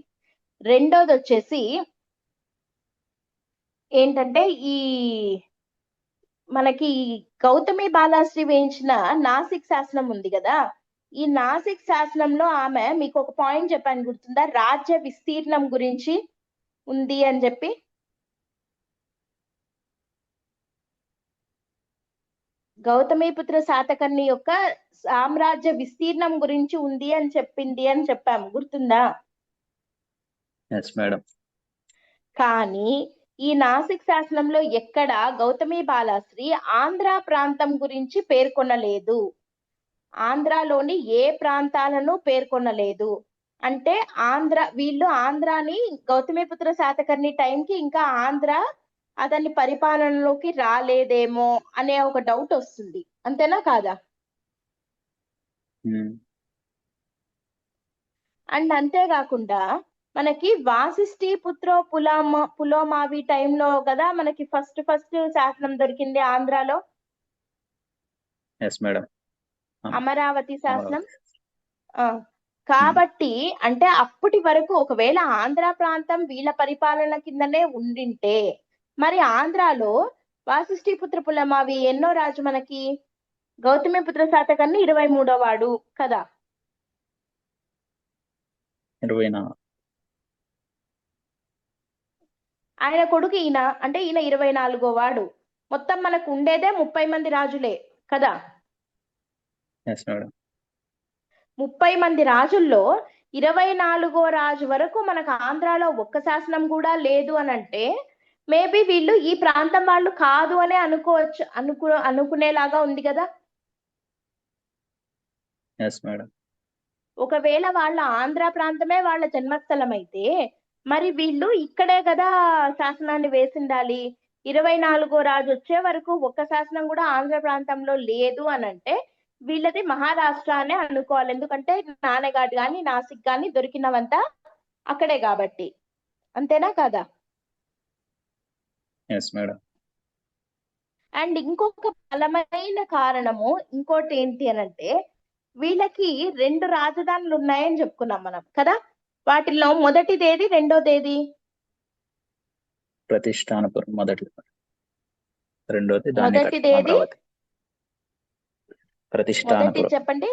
రెండోది వచ్చేసి ఏంటంటే ఈ మనకి గౌతమి బాలాశ్రీ వేయించిన నాసిక్ శాసనం ఉంది కదా. ఈ నాసిక్ శాసనంలో ఆమె మీకు ఒక పాయింట్ చెప్పాను గుర్తుందా? రాజ్య విస్తీర్ణం గురించి ఉంది అని చెప్పి. గౌతమిపుత్ర శాతకర్ణి యొక్క సామ్రాజ్య విస్తీర్ణం గురించి ఉంది అని చెప్పింది అని చెప్పాము, గుర్తుందా? Yes, madam. కానీ ఈ నాసిక్ శాసనంలో ఎక్కడ గౌతమి బాలాశ్రీ ఆంధ్ర ప్రాంతం గురించి పేర్కొనలేదు. ఆంధ్రాలోని ఏ ప్రాంతాలను పేర్కొనలేదు. అంటే వీళ్ళు ఆంధ్రాని గౌతమిపుత్ర శాతకర్ణి టైంకి ఇంకా ఆంధ్ర అతని పరిపాలనలోకి రాలేదేమో అనే ఒక డౌట్ వస్తుంది. అంతేనా కాదా? అండ్ అంతేకాకుండా మనకి వాసిష్ఠి పుత్రో పులోమావి టైంలో కదా మనకి ఫస్ట్ శాసనం దొరికింది ఆంధ్రాలో. Yes, madam. అమరావతి శాసనం. కాబట్టి అంటే అప్పటి వరకు ఒకవేళ ఆంధ్ర ప్రాంతం వీళ్ళ పరిపాలన కిందనే ఉండింటే మరి ఆంధ్రాలో వాసిష్ఠి పుత్ర పులమావి ఎన్నో రాజు మనకి? గౌతమిపుత్ర శాతకర్ణి 23వ వాడు కదా. 24. ఆయన కొడుకు ఈయన, అంటే ఈయన 24వ వాడు. మొత్తం మనకు ఉండేదే 30 మంది రాజులే కదా. Yes, madam. 30 మంది రాజుల్లో 24వ రాజు వరకు మనకు ఆంధ్రాలో ఒక్క శాసనం కూడా లేదు అని అంటే మేబీ వీళ్ళు ఈ ప్రాంతం వాళ్ళు కాదు అనే అనుకోవచ్చు, అనుకునేలాగా ఉంది కదా. Yes, madam. ఒకవేళ వాళ్ళ ఆంధ్ర ప్రాంతమే వాళ్ళ జన్మస్థలం అయితే మరి వీళ్ళు ఇక్కడే కదా శాసనాన్ని వేసిండాలి. 24వ రాజు వచ్చే వరకు ఒక్క శాసనం కూడా ఆంధ్ర ప్రాంతంలో లేదు అని అంటే వీళ్ళది మహారాష్ట్ర అనే అనుకోవాలి. ఎందుకంటే నాణెఘాట్ గాని నాసిక్ గాని దొరికినవంతా అక్కడే కాబట్టి. అంతేనా కాదా? Yes, madam. అండ్ ఇంకొక బలమైన కారణము ఇంకోటి ఏంటి అనంటే వీళ్ళకి 2 రాజధానులు ఉన్నాయని చెప్పుకున్నాం మనం కదా. వాటిల్లో మొదటిది ఏది, రెండోది ఏది? ప్రతిష్టానపురం మొదటి, రెండోది మొదటిది ఏది? అమరావతి. ప్రతిష్టానపురం. మొదటి చెప్పండి.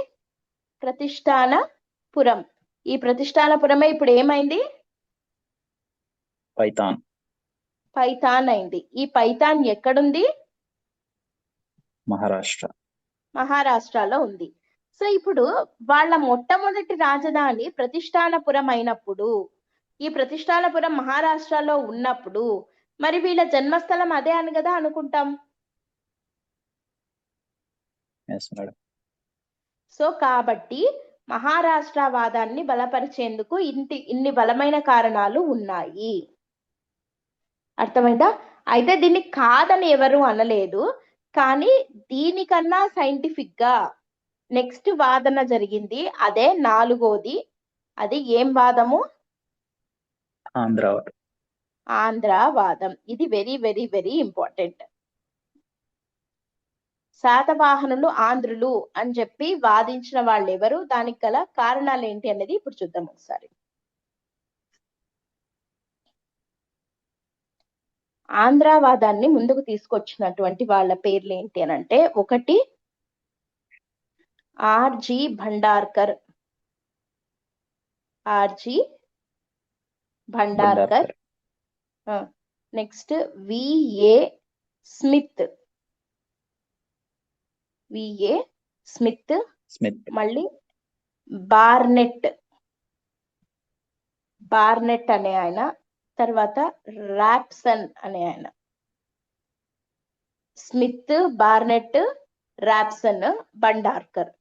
ప్రతిష్టానపురం. ఈ ప్రతిష్టానపురమే ఇప్పుడు ఏమైంది? పైథాన్ అయింది. ఈ పైథాన్ ఎక్కడుంది? మహారాష్ట్రలో ఉంది. సో ఇప్పుడు వాళ్ళ మొట్టమొదటి రాజధాని ప్రతిష్టానపురం అయినప్పుడు ఈ ప్రతిష్టానపురం మహారాష్ట్రలో ఉన్నప్పుడు మరి వీళ్ళ జన్మస్థలం అదే అని కదా అనుకుంటాం. సో కాబట్టి మహారాష్ట్ర వాదాన్ని బలపరిచేందుకు ఇన్ని బలమైన కారణాలు ఉన్నాయి. అర్థమైందా? అయితే దీన్ని కాదని ఎవరు అనలేదు, కానీ దీనికన్నా సైంటిఫిక్ గా నెక్స్ట్ వాదన జరిగింది. అదే 4వది. అది ఏం వాదము? ఆంధ్రావాదం. ఆంధ్రవాదం. ఇది వెరీ వెరీ వెరీ ఇంపార్టెంట్. శాతవాహనులు ఆంధ్రులు అని చెప్పి వాదించిన వాళ్ళు ఎవరు, దానికి గల కారణాలు ఏంటి అనేది ఇప్పుడు చూద్దాం ఒకసారి. ఆంధ్రవాదాన్ని ముందుకు తీసుకొచ్చినటువంటి వాళ్ళ పేర్లు ఏంటి అని అంటే, ఒకటి RG Bhandarkar. RG Bhandarkar. Next VA Smith. VA Smith. మళ్ళీ బార్నెట్. బార్నెట్ అనే ఆయన. తర్వాత రాప్సన్ అనే ఆయన. Smith, Barnett, Raphson, Bhandarkar.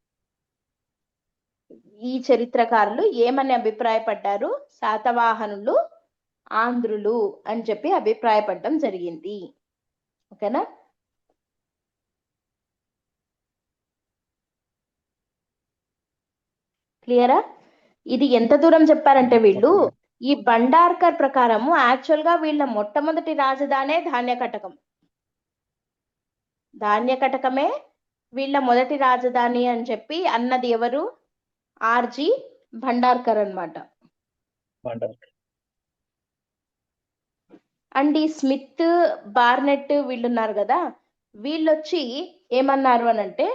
ఈ చరిత్రకారులు ఏమని అభిప్రాయపడ్డారు? శాతవాహనులు ఆంధ్రులు అని చెప్పి అభిప్రాయపడడం జరిగింది. ఓకేనా? క్లియరా? ఇది ఎంత దూరం చెప్పారంటే వీళ్ళు, ఈ భండార్కర్ ప్రకారము యాక్చువల్ గా వీళ్ళ మొట్టమొదటి రాజధానే ధాన్యకటకం. ధాన్యకటకమే వీళ్ళ మొదటి రాజధాని అని చెప్పి అన్నది ఎవరు? ఆర్జి భండార్కర్ అన్నమాట. అండ్ ఈ స్మిత్, బార్నెట్ వీళ్ళు ఉన్నారు కదా, వీళ్ళొచ్చి ఏమన్నారు అని అంటే,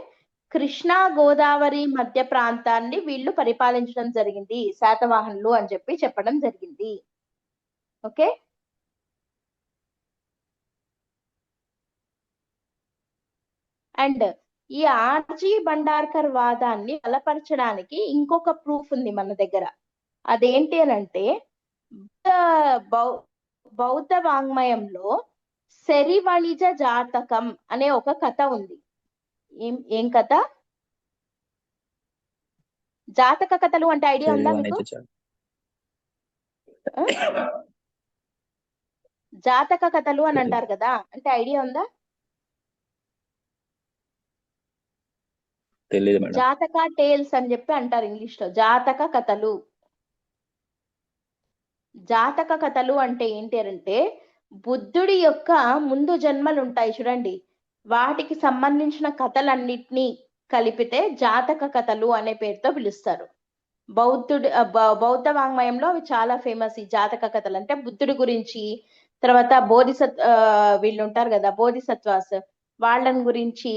కృష్ణా గోదావరి మధ్య ప్రాంతాన్ని వీళ్ళు పరిపాలించడం జరిగింది శాతవాహనులు అని చెప్పి చెప్పడం జరిగింది. ఓకే, అండ్ ఈ ఆర్జి భండార్కర్ వాదాన్ని బలపరచడానికి ఇంకొక ప్రూఫ్ ఉంది మన దగ్గర. అదేంటి అని అంటే, బౌద్ధ వాంగ్మయంలో శరివణిజ జాతకం అనే ఒక కథ ఉంది. ఏం కథ? జాతక కథలు అంటే ఐడియా ఉందా మీకు? జాతక కథలు అని అంటారు కదా, అంటే ఐడియా ఉందా? జాతక టేల్స్ అని చెప్పి అంటారు ఇంగ్లీష్ లో. జాతక కథలు. జాతక కథలు అంటే ఏంటి అంటే, బుద్ధుడి యొక్క ముందు జన్మలు ఉంటాయి చూడండి, వాటికి సంబంధించిన కథలన్నిటినీ కలిపితే జాతక కథలు అనే పేరుతో పిలుస్తారు. బౌద్ధ వాంగ్మయంలో అవి చాలా ఫేమస్. ఈ జాతక కథలు అంటే బుద్ధుడి గురించి, తర్వాత వీళ్ళు ఉంటారు కదా బోధిసత్వాస్, వాళ్ళని గురించి,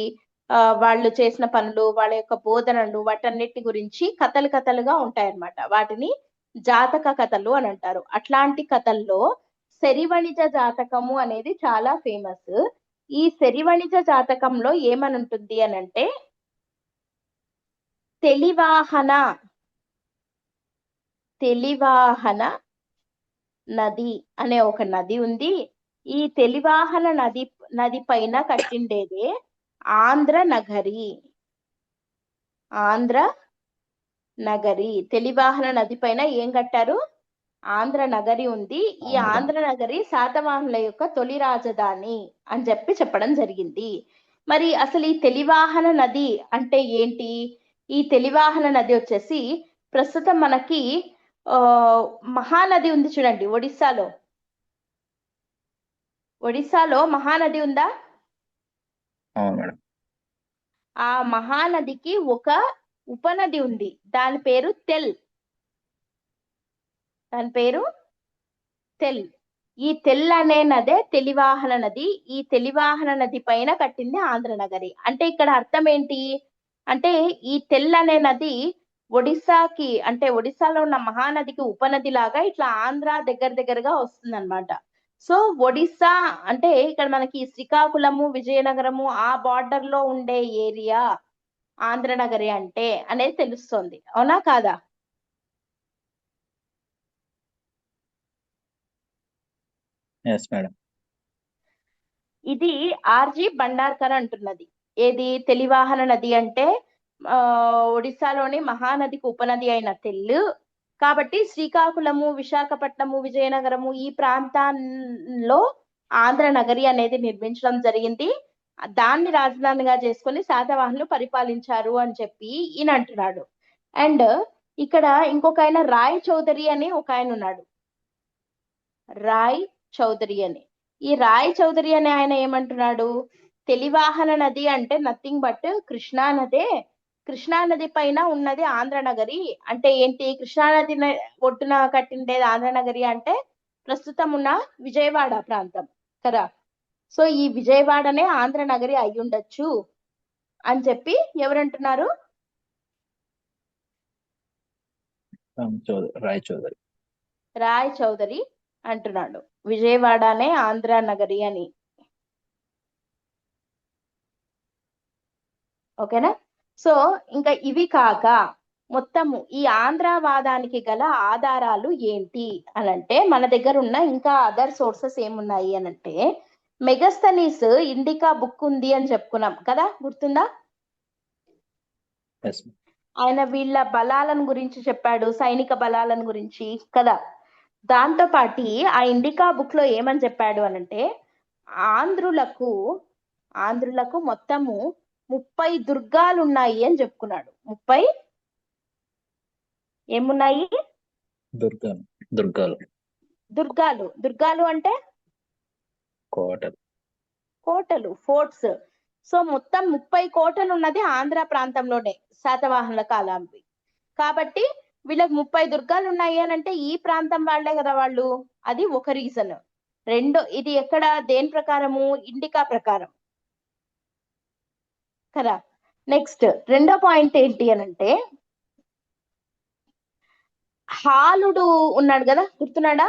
వాళ్ళు చేసిన పనులు, వాళ్ళ యొక్క బోధనలు, వాటన్నిటి గురించి కథలు కథలుగా ఉంటాయన్నమాట. వాటిని జాతక కథలు అని అంటారు. అట్లాంటి కథల్లో శరివణిజ జాతకము అనేది చాలా ఫేమస్. ఈ శరివణిజ జాతకంలో ఏమని ఉంటుంది అని అంటే, తెలివాహన నది అనే ఒక నది ఉంది. ఈ తెలివాహన నది పైన కట్టిండేదే ఆంధ్ర నగరి. తెలివాహన నది పైన ఏం కట్టారు? ఆంధ్ర నగరి ఉంది. ఈ ఆంధ్ర నగరి శాతవాహనుల యొక్క తొలి రాజధాని అని చెప్పడం జరిగింది. మరి అసలు ఈ తెలివాహన నది అంటే ఏంటి? ఈ తెలివాహన నది వచ్చేసి ప్రస్తుతం మనకి మహానది ఉంది చూడండి, ఒడిస్సాలో మహానది ఉందా? ఆ మహానదికి ఒక ఉపనది ఉంది, దాని పేరు తెల్. ఈ తెల్ అనే నదే తెలివాహన నది. ఈ తెలివాహన నది పైన కట్టింది ఆంధ్ర నగరి. అంటే ఇక్కడ అర్థం ఏంటి అంటే, ఈ తెల్ అనే నది ఒడిస్సాకి, అంటే ఒడిస్సాలో ఉన్న మహానదికి ఉపనది లాగా ఇట్లా ఆంధ్ర దగ్గరగా వస్తుంది అనమాట. సో ఒడిస్సా అంటే ఇక్కడ మనకి శ్రీకాకుళము, విజయనగరము ఆ బార్డర్ లో ఉండే ఏరియా ఆంధ్ర నగరి అంటే అనేది తెలుస్తుంది. అవునా కాదా? ఇది ఆర్జి భండార్కర్ అంటున్నది. ఏది? తెలివాహన నది అంటే ఒడిస్సాలోని మహానదికి ఉపనది అయిన తెల్లు కాబట్టి శ్రీకాకుళము, విశాఖపట్నము, విజయనగరము ఈ ప్రాంతాల్లో ఆంధ్ర నగరి అనేది నిర్మించడం జరిగింది. దాన్ని రాజధానిగా చేసుకొని శాతవాహనులు పరిపాలించారు అని చెప్పి ఈయన అంటున్నాడు. అండ్ ఇక్కడ ఇంకొక ఆయన రాయ్ చౌదరి అని ఒక ఆయన ఉన్నాడు. రాయ్ చౌదరి అని. ఈ రాయ్ చౌదరి అనే ఆయన ఏమంటున్నాడు, తెలివాహన నది అంటే నథింగ్ బట్ కృష్ణా నదే. కృష్ణా నది పైన ఉన్నది ఆంధ్రనగరి. అంటే ఏంటి, కృష్ణా నది ఒడ్డున కట్టిండేది ఆంధ్రనగరి అంటే ప్రస్తుతం ఉన్న విజయవాడ ప్రాంతం కదా. సో ఈ విజయవాడనే ఆంధ్రనగరి అయి ఉండొచ్చు అని చెప్పి ఎవరంటున్నారు, రాయచౌదరి. రాయ్ చౌదరి అంటున్నాడు విజయవాడనే ఆంధ్ర నగరి అని. ఓకేనా. సో ఇంకా ఇవి కాక మొత్తము ఈ ఆంధ్రవాదానికి గల ఆధారాలు ఏంటి అనంటే మన దగ్గర ఉన్న ఇంకా అదర్ సోర్సెస్ ఏమున్నాయి అనంటే మెగస్తనీస్ ఇండికా బుక్ ఉంది అని చెప్పుకున్నాం కదా, గుర్తుందా. Yes, ma'am. ఆయన వీళ్ళ బలాలను గురించి చెప్పాడు, సైనిక బలాలను గురించి కదా. దాంతో పాటి ఆ ఇండికా బుక్ లో ఏమని చెప్పాడు అనంటే ఆంధ్రులకు మొత్తము 30 దుర్గాలు ఉన్నాయి అని చెప్పుకున్నాడు. 30 ఏమున్నాయి, దుర్గాలు అంటే కోటలు, ఫోర్ట్స్. సో మొత్తం 30 కోటలు ఉన్నది ఆంధ్ర ప్రాంతంలోనే శాతవాహనుల కాలానికి. కాబట్టి వీళ్ళకి 30 దుర్గాలు ఉన్నాయి అని అంటే ఈ ప్రాంతం వాళ్ళే కదా వాళ్ళు. అది ఒక రీజన్. రెండో, ఇది ఎక్కడ దేని ప్రకారము, ఇండికా ప్రకారం కదా. నెక్స్ట్ రెండో పాయింట్ ఏంటి అనంటే హాలుడు ఉన్నాడు కదా, గుర్తున్నాడా.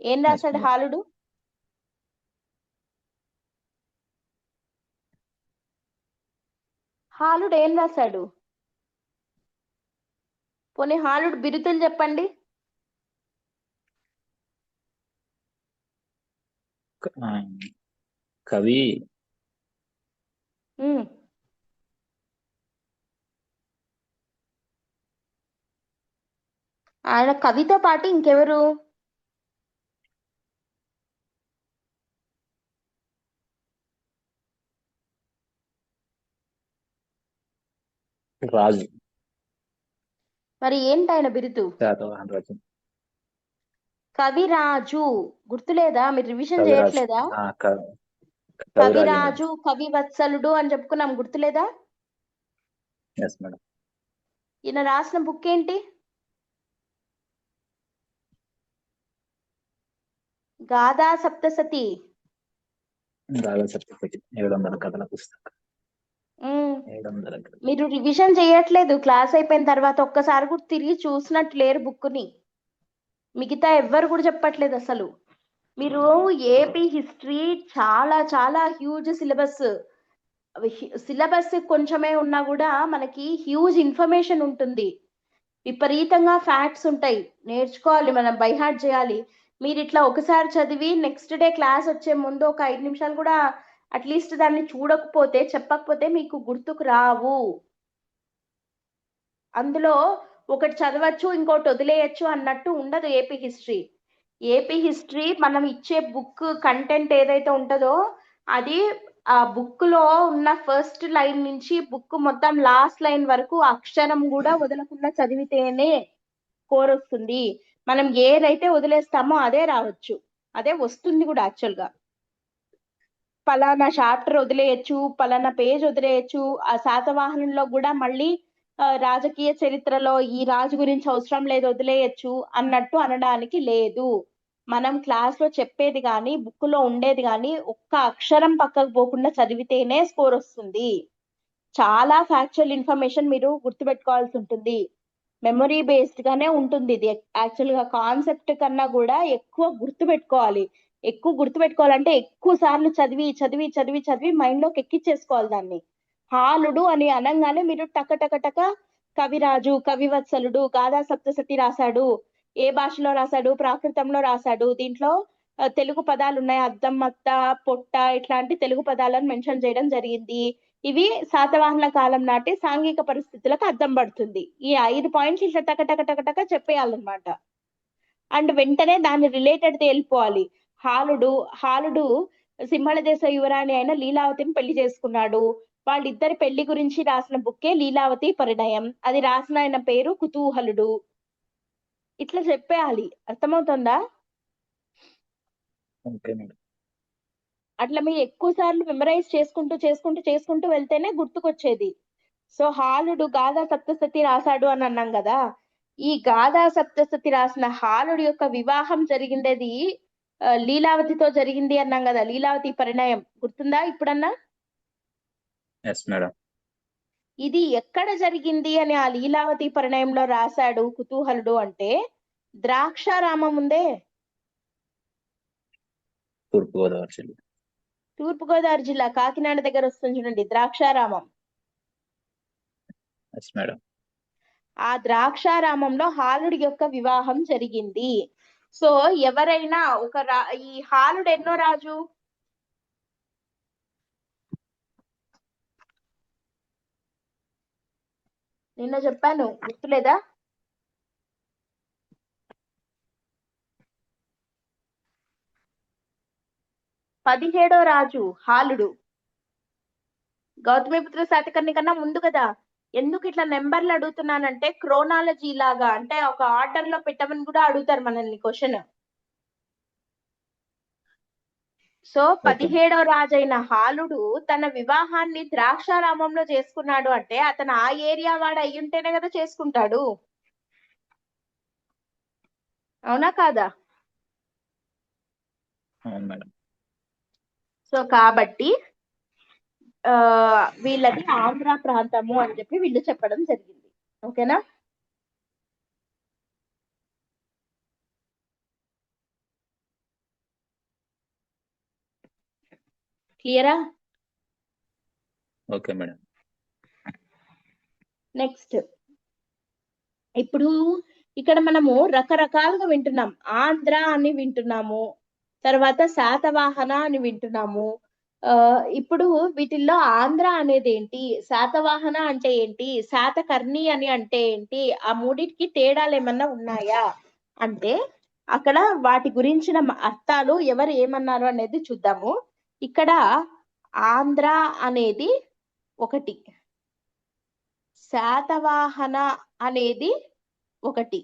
ఏం రాశాడు ma'am. హాలుడు, హాలుడు ఏం రాశాడు, పోనీ హాలుడు బిరుదులు చెప్పండి. కవి, ఆయన కవితో పాటు ఇంకెవరు, రాజు. మరి ఏంటి ఆయన బిరుదు, శాతవాహన రాజు. కవిరాజు. గుర్తులేదా, మీరు రివిజన్ కవిరాజు. చేయట్లేదా. కవిరాజు. కవిరాజు, కవివత్సలుడు అని చెప్పుకున్నాం, గుర్తులేదా. Yes madam. ఈయన రాసిన బుక్ ఏంటి, గాథా సప్తసతి. గాథా సప్తసతి 700 కథల పుస్తకం. 700 కథలు. మీరు రివిజన్ చేయట్లేదు, క్లాస్ అయిపోయిన తర్వాత ఒక్కసారి కూడా తిరిగి చూసినట్టు లేరు బుక్ ని. మిగతా ఎవ్వరు కూడా చెప్పట్లేదు అసలు. మీరు ఏపీ హిస్టరీ చాలా చాలా హ్యూజ్ సిలబస్. సిలబస్ కొంచెమే ఉన్నా కూడా మనకి హ్యూజ్ ఇన్ఫర్మేషన్ ఉంటుంది, విపరీతంగా ఫ్యాక్ట్స్ ఉంటాయి, నేర్చుకోవాలి, మనం బై హార్ట్ చేయాలి. మీరు ఇట్లా ఒకసారి చదివి నెక్స్ట్ డే క్లాస్ వచ్చే ముందు ఒక 5 నిమిషాలు కూడా అట్లీస్ట్ దాన్ని చూడకపోతే, చెప్పకపోతే మీకు గుర్తుకు రావు. అందులో ఒకటి చదవచ్చు ఇంకోటి వదిలేయచ్చు అన్నట్టు ఉండదు ఏపీ హిస్టరీ. ఏపీ హిస్టరీ మనం ఇచ్చే బుక్ కంటెంట్ ఏదైతే ఉంటుందో అది ఆ బుక్ లో ఉన్న ఫస్ట్ లైన్ నుంచి బుక్ మొత్తం లాస్ట్ లైన్ వరకు అక్షరం కూడా వదలకుండా చదివితేనే స్కోర్ వస్తుంది. మనం ఏదైతే వదిలేస్తామో అదే రావచ్చు, అదే వస్తుంది కూడా. యాక్చువల్ గా పలానా చాప్టర్ వదిలేయచ్చు, పలానా పేజ్ వదిలేయచ్చు. ఆ శాతవాహనంలో కూడా మళ్ళీ రాజకీయ చరిత్రలో ఈ రాజు గురించి అవసరం లేదు వదిలేయచ్చు అన్నట్టు అనడానికి లేదు. మనం క్లాస్ లో చెప్పేది కానీ బుక్ లో ఉండేది కానీ ఒక్క అక్షరం పక్కకు పోకుండా చదివితేనే స్కోర్ వస్తుంది. చాలా ఫ్యాక్చువల్ ఇన్ఫర్మేషన్ మీరు గుర్తుపెట్టుకోవాల్సి ఉంటుంది. మెమొరీ బేస్డ్ గానే ఉంటుంది ఇది. యాక్చువల్ గా కాన్సెప్ట్ కన్నా కూడా ఎక్కువ గుర్తుపెట్టుకోవాలి. ఎక్కువ గుర్తుపెట్టుకోవాలంటే ఎక్కువ సార్లు చదివి చదివి చదివి చదివి మైండ్ లోకి ఎక్కిచ్చేసుకోవాలి దాన్ని. హాలుడు అని అనగానే మీరు టక టక టక కవిరాజు, కవివత్సలుడు, గాథా సప్తసతి రాశాడు, ఏ భాషలో రాశాడు, ప్రాకృతంలో రాశాడు. దీంట్లో తెలుగు పదాలు ఉన్నాయి, అద్దం, మత్త, పొట్ట ఇట్లాంటి తెలుగు పదాలను మెన్షన్ చేయడం జరిగింది. ఇవి శాతవాహన కాలం నాటి సాంఘిక పరిస్థితులకు అద్దం పడుతుంది. ఈ 5 పాయింట్స్ ఇట్లా టక టక టక టక చెప్పేయాలన్నమాట. అండ్ వెంటనే దాని రిలేటెడ్ వెళ్ళిపోవాలి. హాలుడు సింహళ దేశ యువరాణి అయిన లీలావతిని పెళ్లి చేసుకున్నాడు. వాళ్ళిద్దరి పెళ్లి గురించి రాసిన బుక్కే లీలావతి పరిణయం. అది రాసిన ఆయన పేరు కుతూహలుడు. ఇట్లా చెప్పేయాలి, అర్థమవుతుందా? Okay madam. అట్లా మీరు ఎక్కువ సార్లు మెమరైజ్ చేసుకుంటూ వెళ్తేనే గుర్తుకొచ్చేది. సో హాలుడు గాథా సప్తశతి రాశాడు అని అన్నాం కదా. ఈ గాథా సప్తశతి రాసిన హాలుడి యొక్క వివాహం జరిగిండేది లీలావతితో జరిగింది అన్నాం కదా. లీలావతి పరిణయం గుర్తుందా ఇప్పుడన్నా? Yes madam. ఇది ఎక్కడ జరిగింది అని ఆ లీలావతి పరిణయంలో రాశాడు కుతూహలుడు అంటే, ద్రాక్షారామం ఉందే, తూర్పుగోదావరి జిల్లా. తూర్పుగోదావరి జిల్లా కాకినాడ దగ్గర వస్తుంది చూడండి ద్రాక్షారామం. Yes madam. ఆ ద్రాక్షారామంలో హాలుడి యొక్క వివాహం జరిగింది. సో ఎవరైనా ఈ హాలుడు ఎన్నో రాజు? నిన్న చెప్పాను, గుర్తులేదా? పదిహేడో రాజు హాలుడు. గౌతమిపుత్ర శాతకర్ణి కన్నా ముందు కదా. ఎందుకు ఇట్లా నెంబర్లు అడుగుతున్నానంటే క్రోనాలజీ లాగా, అంటే ఒక ఆర్డర్ లో పెట్టమని కూడా అడుగుతారు మనల్ని క్వశ్చన్. సో 17వ రాజైన హాలుడు తన వివాహాన్ని ద్రాక్షారామంలో చేసుకున్నాడు అంటే అతను ఆ ఏరియా వాడు అయ్యుంటేనే కదా చేసుకుంటాడు, అవునా కాదా? అవును మేడం. సో కాబట్టి వీళ్ళది ఆంధ్ర ప్రాంతము అని చెప్పి వీళ్ళు చెప్పడం జరిగింది. ఓకేనా? క్లియరా? Okay madam. నెక్స్ట్, ఇప్పుడు ఇక్కడ మనము రకరకాలుగా వింటున్నాం. ఆంధ్ర అని వింటున్నాము, తర్వాత శాతవాహన అని వింటున్నాము. ఇప్పుడు వీటిల్లో ఆంధ్ర అనేది ఏంటి, శాతవాహన అంటే ఏంటి, శాతకర్ణి అని అంటే ఏంటి, ఆ మూడింటికి తేడాలు ఏమన్నా ఉన్నాయా అంటే అక్కడ వాటి గురించిన అర్థాలు ఎవరు ఏమన్నారు అనేది చూద్దాము. ఇక్కడ ఆంధ్ర అనేది ఒకటి, శాతవాహన అనేది ఒకటి,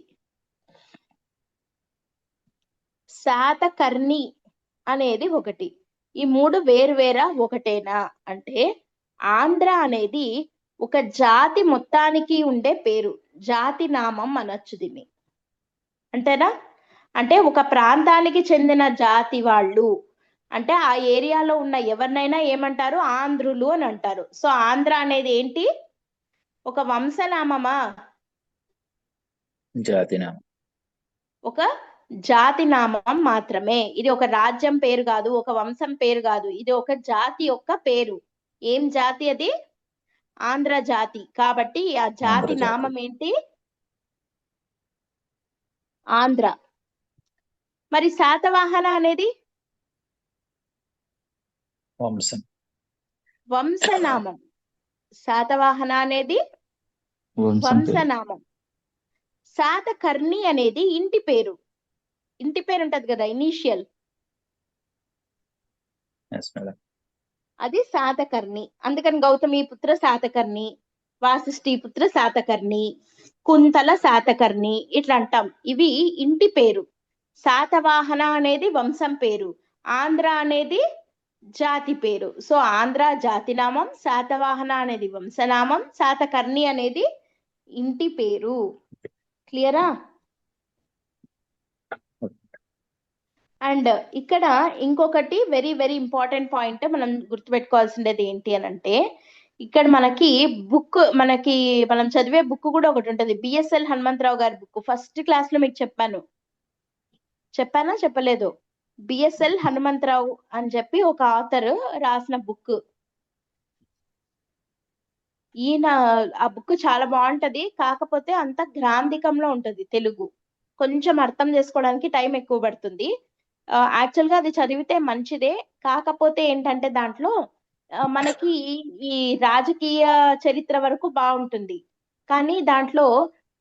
శాతకర్ణి అనేది ఒకటి. ఈ మూడు వేరువేరా ఒకటేనా అంటే ఆంధ్ర అనేది ఒక జాతి మొత్తానికి ఉండే పేరు, జాతి నామం అనొచ్చు దీన్ని. అంతేనా? అంటే ఒక ప్రాంతానికి చెందిన జాతి వాళ్ళు అంటే ఆ ఏరియాలో ఉన్న ఎవరినైనా ఏమంటారు, ఆంధ్రులు అని అంటారు. సో ఆంధ్ర అనేది ఏంటి, ఒక వంశనామమా? జాతినామం. ఒక జాతి నామం మాత్రమే. ఇది ఒక రాజ్యం పేరు కాదు, ఒక వంశం పేరు కాదు, ఇది ఒక జాతి యొక్క పేరు. ఏం జాతి అది? ఆంధ్ర జాతి. కాబట్టి ఆ జాతి నామం ఏంటి? ఆంధ్ర. మరి శాతవాహన అనేది వంశం, వంశనామం. శాతవాహన అనేది వంశనామం. శాతకర్ణి అనేది ఇంటి పేరు. ఇంటి పేరు ఉంటది కదా, ఇనీషియల్, అది శాతకర్ణి. అందుకని గౌతమి పుత్ర శాతకర్ణి, వాసిష్ఠి పుత్ర శాతకర్ణి, కుంతల శాతకర్ణి ఇట్లా అంటాం. ఇవి ఇంటి పేరు. శాతవాహన అనేది వంశం పేరు, ఆంధ్ర అనేది జాతి పేరు. సో ఆంధ్ర జాతినామం, శాతవాహన అనేది వంశనామం, శాతకర్ణి అనేది ఇంటి పేరు. క్లియరా? అండ్ ఇక్కడ ఇంకొకటి వెరీ వెరీ ఇంపార్టెంట్ పాయింట్ మనం గుర్తుపెట్టుకోవాల్సింది ఏంటి అని అంటే, ఇక్కడ మనకి మనం చదివే బుక్ కూడా ఒకటి ఉంటది, బిఎస్ఎల్ హనుమంతరావు గారి బుక్. ఫస్ట్ క్లాస్ లో మీకు చెప్పానా చెప్పలేదు? బిఎస్ఎల్ హనుమంతరావు అని చెప్పి ఒక ఆథర్ రాసిన బుక్. ఈయన ఆ బుక్ చాలా బాగుంటది, కాకపోతే అంత గ్రాంధికంలో ఉంటది తెలుగు, కొంచెం అర్థం చేసుకోవడానికి టైం ఎక్కువ పడుతుంది. యాక్చువల్ గా అది చదివితే మంచిదే, కాకపోతే ఏంటంటే దాంట్లో మనకి ఈ రాజకీయ చరిత్ర వరకు బాగుంటుంది, కానీ దాంట్లో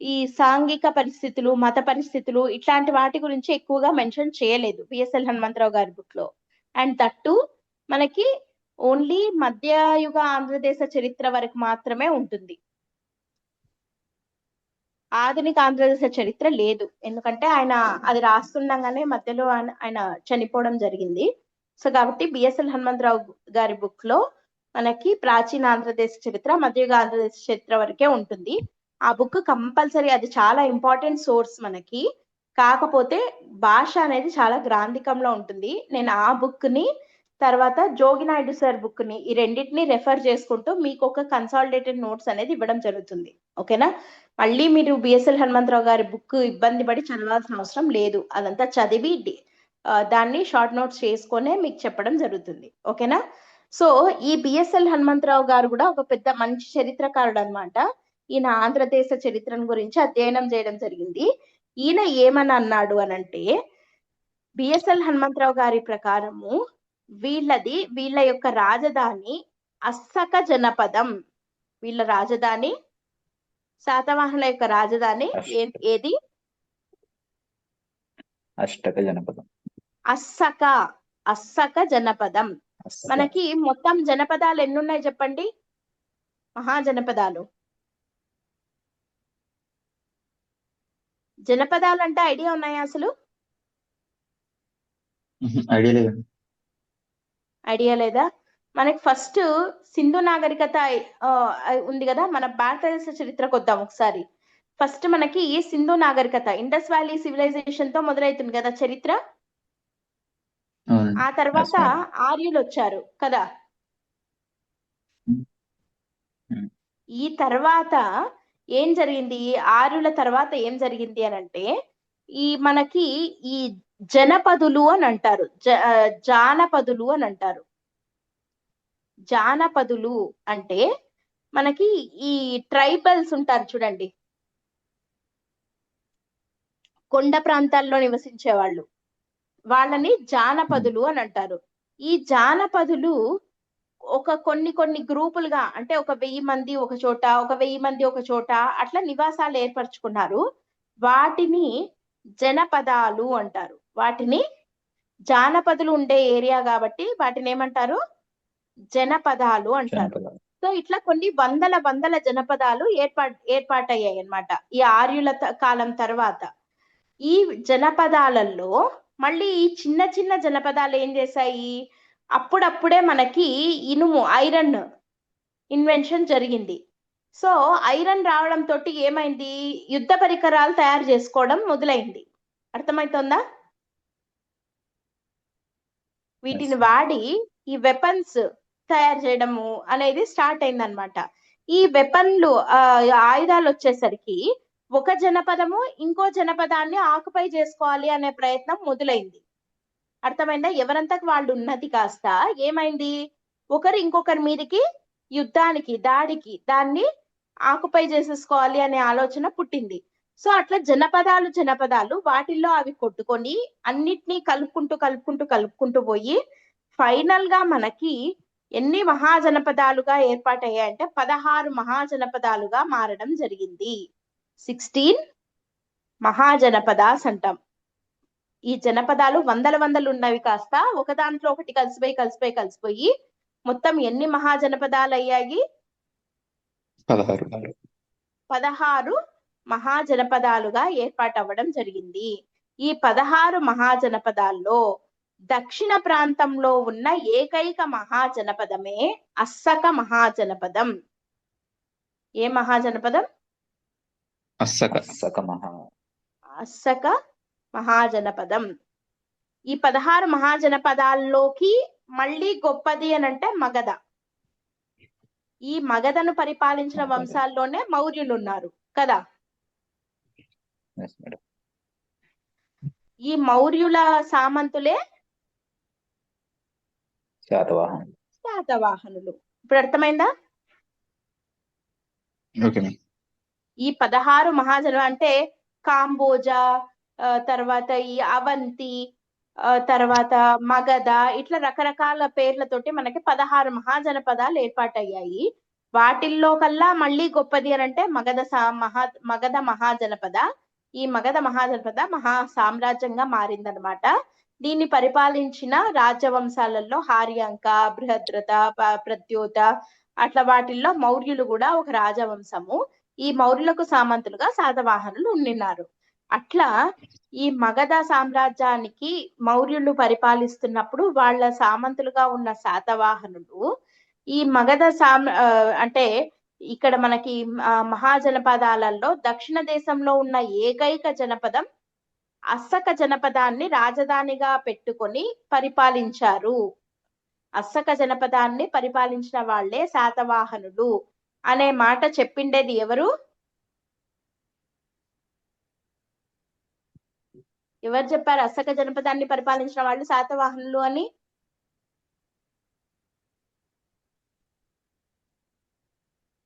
ఈ సాంఘిక పరిస్థితులు, మత పరిస్థితులు ఇట్లాంటి వాటి గురించి ఎక్కువగా మెన్షన్ చేయలేదు బిఎస్ఎల్ హనుమంతరావు గారి బుక్ లో. అండ్ దట్టు మనకి ఓన్లీ మధ్యయుగ ఆంధ్రదేశ చరిత్ర వరకు మాత్రమే ఉంటుంది. ఆధునిక ఆంధ్రదేశ చరిత్ర లేదు, ఎందుకంటే ఆయన అది రాస్తుండగానే మధ్యలో ఆయన చనిపోవడం జరిగింది. సో కాబట్టి బిఎస్ఎల్ హనుమంతరావు గారి బుక్ లో మనకి ప్రాచీన ఆంధ్రదేశ చరిత్ర, మధ్యయుగ ఆంధ్రదేశ చరిత్ర వరకే ఉంటుంది. ఆ బుక్ కంపల్సరీ, అది చాలా ఇంపార్టెంట్ సోర్స్ మనకి. కాకపోతే భాష అనేది చాలా గ్రాంధికంలో ఉంటుంది. నేను ఆ బుక్ ని తర్వాత జోగినాయుడు సార్ బుక్ ని, ఈ రెండింటిని రెఫర్ చేసుకుంటూ మీకు ఒక కన్సాలిడేటెడ్ నోట్స్ అనేది ఇవ్వడం జరుగుతుంది. ఓకేనా? మళ్ళీ మీరు బిఎస్ఎల్ హనుమంతరావు గారి బుక్ ఇబ్బంది పడి చదవాల్సిన అవసరం లేదు. అదంతా చదివి దాన్ని షార్ట్ నోట్స్ చేసుకొనే మీకు చెప్పడం జరుగుతుంది. ఓకేనా? సో ఈ బిఎస్ఎల్ హనుమంతరావు గారు కూడా ఒక పెద్ద మంచి చరిత్రకారుడు అన్నమాట. ఈయన ఆంధ్రదేశ చరిత్రను గురించి అధ్యయనం చేయడం జరిగింది. ఈయన ఏమని అన్నాడు అనంటే, బిఎస్ఎల్ హనుమంతరావు గారి ప్రకారము వీళ్ళ యొక్క రాజధాని అస్సక జనపదం. వీళ్ళ రాజధాని, శాతవాహనుల యొక్క రాజధాని ఏది? అష్టక జనపదం. అస్సక జనపదం. మనకి మొత్తం జనపదాలు ఎన్ని ఉన్నాయి చెప్పండి? మహాజనపదాలు. జనపదాలు అంటే ఐడియా ఉన్నాయా అసలు? ఐడియా లేదా? మనకి ఫస్ట్ సింధు నాగరికత ఉంది కదా, మన భారతదేశ చరిత్రకు వద్దాం ఒకసారి. ఫస్ట్ మనకి ఈ సింధు నాగరికత, ఇండస్ వ్యాలీ సివిలైజేషన్ తో మొదలవుతుంది కదా చరిత్ర. ఆ తర్వాత ఆర్యులు వచ్చారు కదా. ఈ తర్వాత ఏం జరిగింది? ఆర్యుల తర్వాత ఏం జరిగింది అని అంటే, ఈ మనకి ఈ జనపదులు అని అంటారు, జానపదులు అని అంటారు. జానపదులు అంటే మనకి ఈ ట్రైబల్స్ ఉంటారు చూడండి, కొండ ప్రాంతాల్లో నివసించే వాళ్ళు, వాళ్ళని జానపదులు అని అంటారు. ఈ జానపదులు ఒక కొన్ని గ్రూపులుగా, అంటే 1000 మంది ఒక చోట, 1000 మంది ఒక చోట, అట్లా నివాసాలు ఏర్పరచుకున్నారు. వాటిని జనపదాలు అంటారు. వాటిని జానపదులు ఉండే ఏరియా కాబట్టి వాటిని ఏమంటారు? జనపదాలు అంటారు. సో ఇట్లా కొన్ని వందల జనపదాలు ఏర్పాటయ్యాయి అన్నమాట ఈ ఆర్యుల కాలం తర్వాత. ఈ జనపదాలలో మళ్ళీ ఈ చిన్న జనపదాలు ఏం చేశాయి? అప్పుడప్పుడే మనకి ఇనుము, ఐరన్ ఇన్వెన్షన్ జరిగింది. సో ఐరన్ రావడం తోటి ఏమైంది? యుద్ధ పరికరాలు తయారు చేసుకోవడం మొదలైంది. అర్థమవుతుందా? వీటిని వాడి ఈ వెపన్స్ తయారు చేయడము అనేది స్టార్ట్ అయిందనమాట. ఈ వెపన్లు, ఆయుధాలు వచ్చేసరికి ఒక జనపదము ఇంకో జనపదాన్ని ఆక్యుపై చేసుకోవాలి అనే ప్రయత్నం మొదలైంది. అర్థమైందా? ఎవరంతకు వాళ్ళు ఉన్నది కాస్త ఏమైంది? ఒకరు ఇంకొకరి మీదకి యుద్ధానికి, దాడికి, దాన్ని ఆక్యుపై చేసేసుకోవాలి అనే ఆలోచన పుట్టింది. సో అట్లా జనపదాలు వాటిల్లో అవి కొట్టుకొని అన్నిటినీ కలుపుకుంటూ పోయి ఫైనల్ గా మనకి ఎన్ని మహాజనపదాలుగా ఏర్పాటయ్యాయంటే 16 మహాజనపదాలుగా మారడం జరిగింది. 16 మహాజనపదాస్ అంటాం. ఈ జనపదాలు వందలు ఉన్నవి కాస్త ఒక దాంట్లో ఒకటి కలిసిపోయి మొత్తం ఎన్ని మహాజనపదాలు అయ్యాయి? 16 మహాజనపదాలుగా ఏర్పాటవ్వడం జరిగింది. ఈ 16 మహాజనపదాల్లో దక్షిణ ప్రాంతంలో ఉన్న ఏకైక మహాజనపదమే అస్సక మహాజనపదం. ఏ మహాజనపదం? అస్సక మహాజనపదం. ఈ 16 మహాజనపదాల్లోకి మళ్ళీ గొప్పది అని అంటే మగధ. ఈ మగధను పరిపాలించిన వంశాల్లోనే మౌర్యులు ఉన్నారు కదా. ఈ మౌర్యుల సామంతులే శాతవాహనులు. ఇప్పుడు అర్థమైందా? ఈ 16 మహాజన అంటే కాంబోజా, తర్వాత ఈ అవంతి, తర్వాత మగధ, ఇట్లా రకరకాల పేర్లతోటి మనకి 16 మహాజనపదాలు ఏర్పాటయ్యాయి. వాటిల్లో కల్లా మళ్ళీ గొప్పది అని అంటే మగధ మహాజనపద. ఈ మగధ మహాజనపద మహా సామ్రాజ్యంగా మారిందనమాట. దీన్ని పరిపాలించిన రాజవంశాలలో హార్యంక, బృహద్రథ, ప్రద్యోత అట్లా వాటిల్లో మౌర్యులు కూడా ఒక రాజవంశము. ఈ మౌర్యులకు సామంతులుగా శాతవాహనులు ఉండినారు. అట్లా ఈ మగధ సామ్రాజ్యానికి మౌర్యులు పరిపాలిస్తున్నప్పుడు వాళ్ళ సామంతులుగా ఉన్న శాతవాహనులు ఈ మగధ అంటే ఇక్కడ మనకి మహాజనపదాలలో దక్షిణ దేశంలో ఉన్న ఏకైక జనపదం అస్సక జనపదాన్ని రాజధానిగా పెట్టుకొని పరిపాలించారు. అస్సక జనపదాన్ని పరిపాలించిన వాళ్లే శాతవాహనులు అనే మాట చెప్పిండేది ఎవరు? ఎవరు చెప్పారు అస్సక జనపదాన్ని పరిపాలించిన వాళ్ళు శాతవాహనులు అని?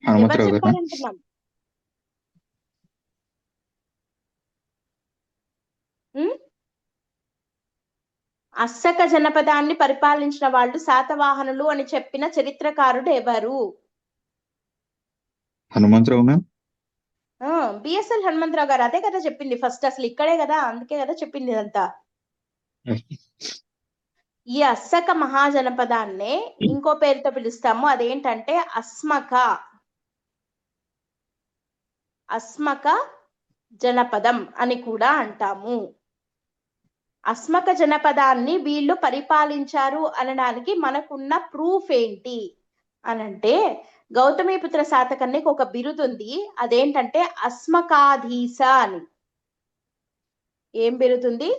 ఎవరు చెప్పారంటున్నాం? అస్సక జనపదాన్ని పరిపాలించిన వాళ్ళు శాతవాహనులు అని చెప్పిన చరిత్రకారుడు ఎవరు? హనుమంతరావు మ్యామ్. బిఎస్ఎల్ హనుమంతరావు గారు. అదే కదా చెప్పింది ఫస్ట్, అసలు ఇక్కడే కదా, అందుకే కదా చెప్పింది ఇదంతా. ఈ అస్సక మహాజనపదాన్నే ఇంకో పేరుతో పిలుస్తాము, అదేంటంటే అస్మక జనపదం అని కూడా అంటాము. అస్మక జనపదాన్ని వీళ్ళు పరిపాలించారు అనడానికి మనకున్న ప్రూఫ్ ఏంటి అనంటే, గౌతమిపుత్ర శాతకర్ణికి ఒక బిరుదుంది, అదేంటంటే అస్మకాధీశ అని. ఏం బిరుదుంది?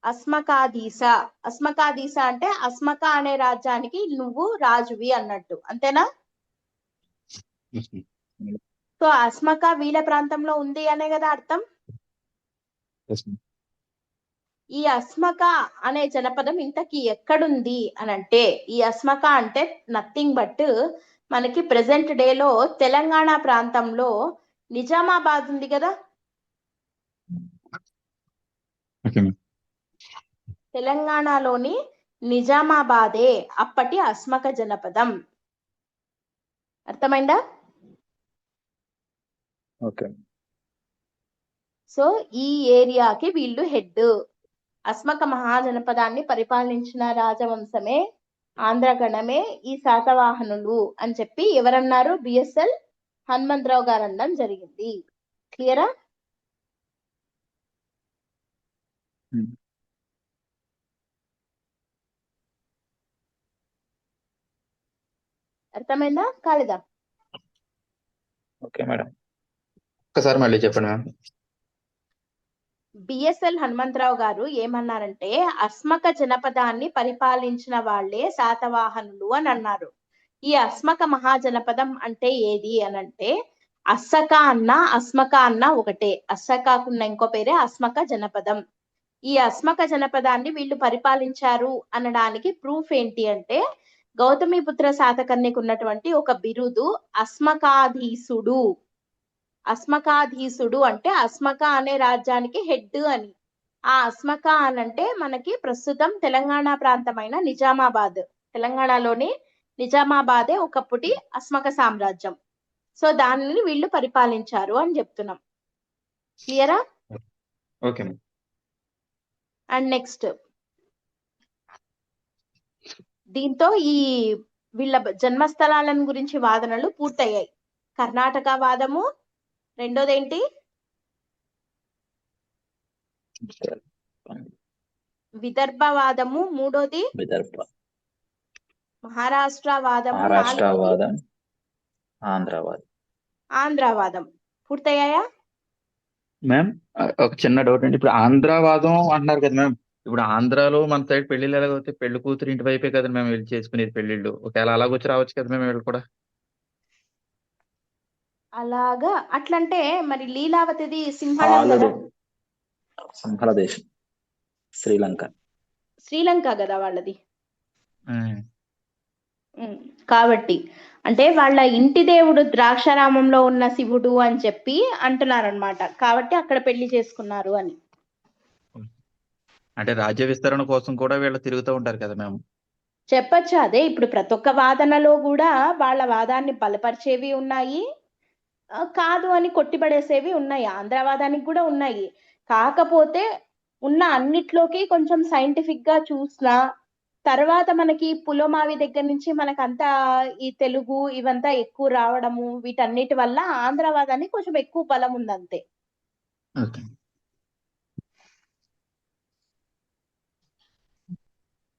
అస్మకాధీశ. అస్మకాధీశ అంటే అస్మక అనే రాజ్యానికి నువ్వు రాజువి అన్నట్టు, అంతేనా? సో అస్మక వీళ్ళ ప్రాంతంలో ఉంది అనే కదా అర్థం. ఈ అస్మక అనే జనపదం ఇంతకీ ఎక్కడుంది అనంటే, ఈ అస్మక అంటే నథింగ్ బట్ మనకి ప్రెసెంట్ డేలో తెలంగాణ ప్రాంతంలో నిజామాబాద్ ఉంది కదా, తెలంగాణలోని నిజామాబాదే అప్పటి అస్మక జనపదం. అర్థమైందా? ఓకే. సో ఈ ఏరియాకి వీళ్ళు హెడ్. అస్మక మహాజనపదాన్ని పరిపాలించిన రాజవంశమే ఆంధ్రగణమే ఈ శాతవాహనులు అని చెప్పి ఎవరన్నారు? బిఎస్ఎల్ హనుమంతరావు గారు అనడం జరిగింది. క్లియరా? అర్థమైందా కాలేదా? Okay madam. ఒకసారి మళ్ళీ చెప్పండి మ్యామ్. బిఎస్ఎల్ హనుమంతరావు గారు ఏమన్నారంటే, అస్మక జనపదాన్ని పరిపాలించిన వాళ్లే శాతవాహనులు అని అన్నారు. ఈ అస్మక మహాజనపదం అంటే ఏది అనంటే, అస్సక అన్న అస్మక అన్న ఒకటే. అస్సకాకున్న ఇంకో పేరే అస్మక జనపదం. ఈ అస్మక జనపదాన్ని వీళ్ళు పరిపాలించారు అనడానికి ప్రూఫ్ ఏంటి అంటే, గౌతమిపుత్ర శాతకర్ణికి ఉన్నటువంటి ఒక బిరుదు అస్మకాధీసుడు. అస్మకాధీసుడు అంటే అస్మక అనే రాజ్యానికి హెడ్ అని. ఆ అస్మక అనంటే మనకి ప్రస్తుతం తెలంగాణ ప్రాంతమైన నిజామాబాద్, తెలంగాణలోని నిజామాబాదే ఒకప్పటి అస్మక సామ్రాజ్యం. సో దానిని వీళ్ళు పరిపాలించారు అని చెప్తున్నాం. క్లియరా? ఓకే. అండ్ నెక్స్ట్, దీంతో ఈ వీళ్ళ జన్మస్థలాలను గురించి వాదనలు పూర్తయ్యాయి. కర్ణాటక వాదము, రెండోది ఏంటి? విదర్భ వాదము, మూడోది మహారాష్ట్ర వాదము, ఆంధ్రవాదం. పూర్తయ్యాయా మ్యామ్? ఒక చిన్న డౌట్ అండి. ఇప్పుడు ఆంధ్రవాదం అంటున్నారు కదా మ్యామ్, ఇప్పుడు ఆంధ్రాలో మన సైడ్ పెళ్లిళ్ళు ఎలాగైతే పెళ్లి కూతురు ఇంటి వైపే కదా మేము వెళ్ళి చేసుకునేది పెళ్లిళ్ళు. ఒకవేళ అలాగొచ్చి రావచ్చు కదా మేము వీళ్ళు కూడా. అలాగా అట్లంటే మరి లీలావతిది సింహళం కదా, సింహళ దేశం, శ్రీలంక కదా వాళ్ళది. కాబట్టి అంటే వాళ్ళ ఇంటి దేవుడు ద్రాక్షారామంలో ఉన్న శివుడు అని చెప్పి అంటున్నారనమాట. కాబట్టి అక్కడ పెళ్లి చేసుకున్నారు అని. అంటే రాజ్య విస్తరణ కోసం కూడా వీళ్ళు తిరుగుతూ ఉంటారు కదా మేము చెప్పచ్చు. అదే ఇప్పుడు ప్రతి ఒక్క వాదనలో కూడా వాళ్ళ వాదాన్ని బలపరిచేవి ఉన్నాయి, కాదు అని కొట్టిపడేసేవి ఉన్నాయి. ఆంధ్రవాదానికి కూడా ఉన్నాయి. కాకపోతే ఉన్న అన్నిట్లోకి కొంచెం సైంటిఫిక్ గా చూసినా తర్వాత మనకి పులోమావి దగ్గర నుంచి మనకంతా ఈ తెలుగు ఇవంతా ఎక్కువ రావడము వీటన్నిటి వల్ల ఆంధ్రవాదానికి కొంచెం ఎక్కువ బలం ఉంది అంతే. ఓకే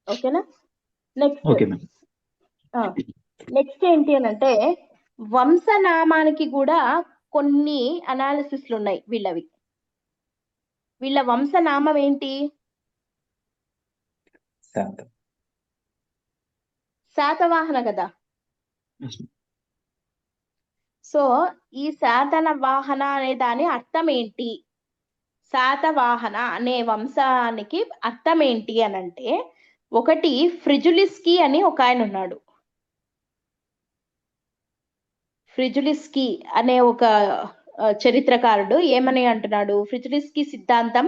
ఓకేనా? Next okay ma'am. నెక్స్ట్ ఏంటి అని అంటే వంశనామానికి కూడా కొన్ని అనాలిసిస్లు ఉన్నాయి వీళ్ళవి. వీళ్ళ వంశనామం ఏంటి? శాంతం. శాతవాహన కదా. Yes, ma'am. సో ఈ శాతవాహన అనే దాని అర్థం ఏంటి? శాతవాహన అనే వంశానికి అర్థం ఏంటి అని అంటే ఒకటి ఫ్రిజులిస్కీ అని ఒక ఆయన ఉన్నాడు. ఫ్రిజులిస్కీ అనే ఒక చరిత్రకారుడు ఏమని అంటున్నాడు? ఫ్రిజులిస్కీ సిద్ధాంతం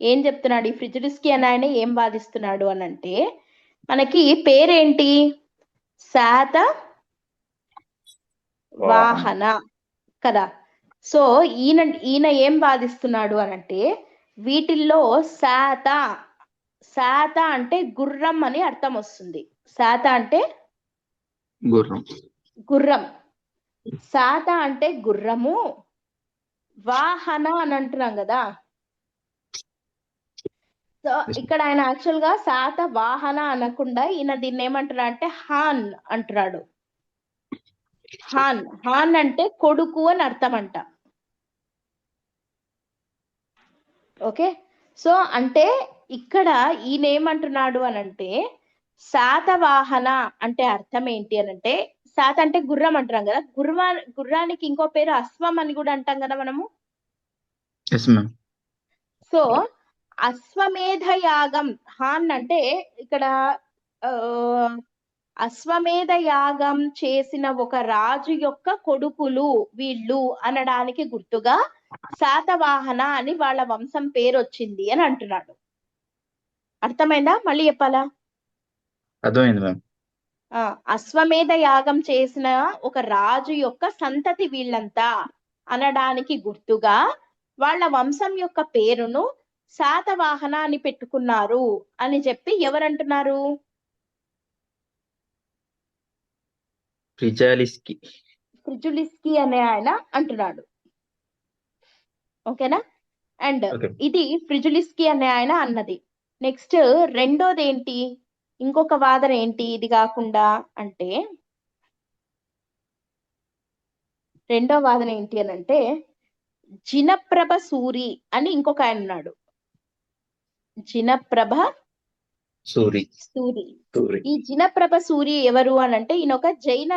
ఏం చెప్తున్నాడు? ఈ ఫ్రిజులిస్కీ అని ఆయన ఏం వాదిస్తున్నాడు అని అంటే మనకి పేరేంటి? శాతవాహన కదా. సో ఈయన ఏం వాదిస్తున్నాడు అనంటే వీటిల్లో శాత అంటే గుర్రం అని అర్థం వస్తుంది. శాత అంటే గుర్రం. శాత అంటే గుర్రము, వాహన అని అంటున్నాం కదా. సో ఇక్కడ ఆయన యాక్చువల్ గా శాత వాహన అనకుండా ఈయన దీన్ని ఏమంటున్నాడు అంటే హాన్ అంటున్నాడు. హాన్ అంటే కొడుకు అని అర్థం అంట. ఓకే. సో అంటే ఇక్కడ ఈయన ఏమంటున్నాడు అని అంటే శాతవాహన అంటే అర్థం ఏంటి అని అంటే శాత అంటే గుర్రం అంటున్నాం కదా. గుర్రానికి ఇంకో పేరు అశ్వం అని కూడా అంటాం కదా మనము. సో అశ్వమేధ యాగం హాన్ అంటే ఇక్కడ అశ్వమేధ యాగం చేసిన ఒక రాజు యొక్క కొడుకులు వీళ్ళు అనడానికి గుర్తుగా శాతవాహన అని వాళ్ళ వంశం పేరు వచ్చింది అని అంటున్నాడు. అర్థమైందా? మళ్ళీ చెప్పాలా? అర్థమైంది మ్యామ్. అశ్వమేధ యాగం చేసిన ఒక రాజు యొక్క సంతతి వీళ్ళంతా అనడానికి గుర్తుగా వాళ్ళ వంశం యొక్క పేరును శాతవాహన అని పెట్టుకున్నారు అని చెప్పి ఎవరంటున్నారు? ఫ్రిజులిస్కీ అనే ఆయన అంటున్నాడు. ఓకేనా? అండ్ ఇది ఫ్రిజులిస్కీ అనే ఆయన అన్నది. నెక్స్ట్ రెండోది ఏంటి? ఇంకొక వాదన ఏంటి ఇది కాకుండా అంటే రెండో వాదన ఏంటి అని అంటే జినప్రభ సూరి అని ఇంకొక ఆయన ఉన్నాడు. జినప్రభ సూరి. ఈ జినప్రభ సూరి ఎవరు అని అంటే ఈయన ఒక జైన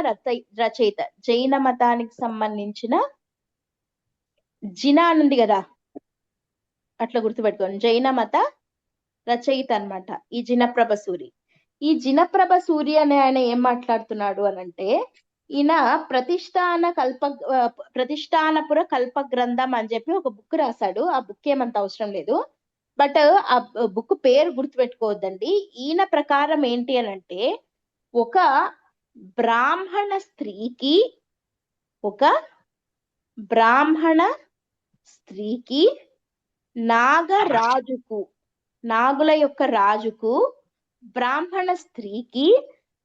రచయిత. జైన మతానికి సంబంధించిన జినా ఉంది కదా, అట్లా గుర్తుపెట్టుకోండి. జైన మత రచయిత అన్నమాట ఈ జినప్రభ సూరి. ఈ జినప్రభ సూరి అనే ఆయన ఏం మాట్లాడుతున్నాడు అని అంటే ఈయన ప్రతిష్టానపుర కల్ప గ్రంథం అని చెప్పి ఒక బుక్ రాశాడు. ఆ బుక్ ఏమంత అవసరం లేదు, బట్ ఆ బుక్ పేరు గుర్తుపెట్టుకోవద్దండి. ఈయన ప్రకారం ఏంటి అని అంటే ఒక బ్రాహ్మణ స్త్రీకి నాగుల యొక్క రాజుకు బ్రాహ్మణ స్త్రీకి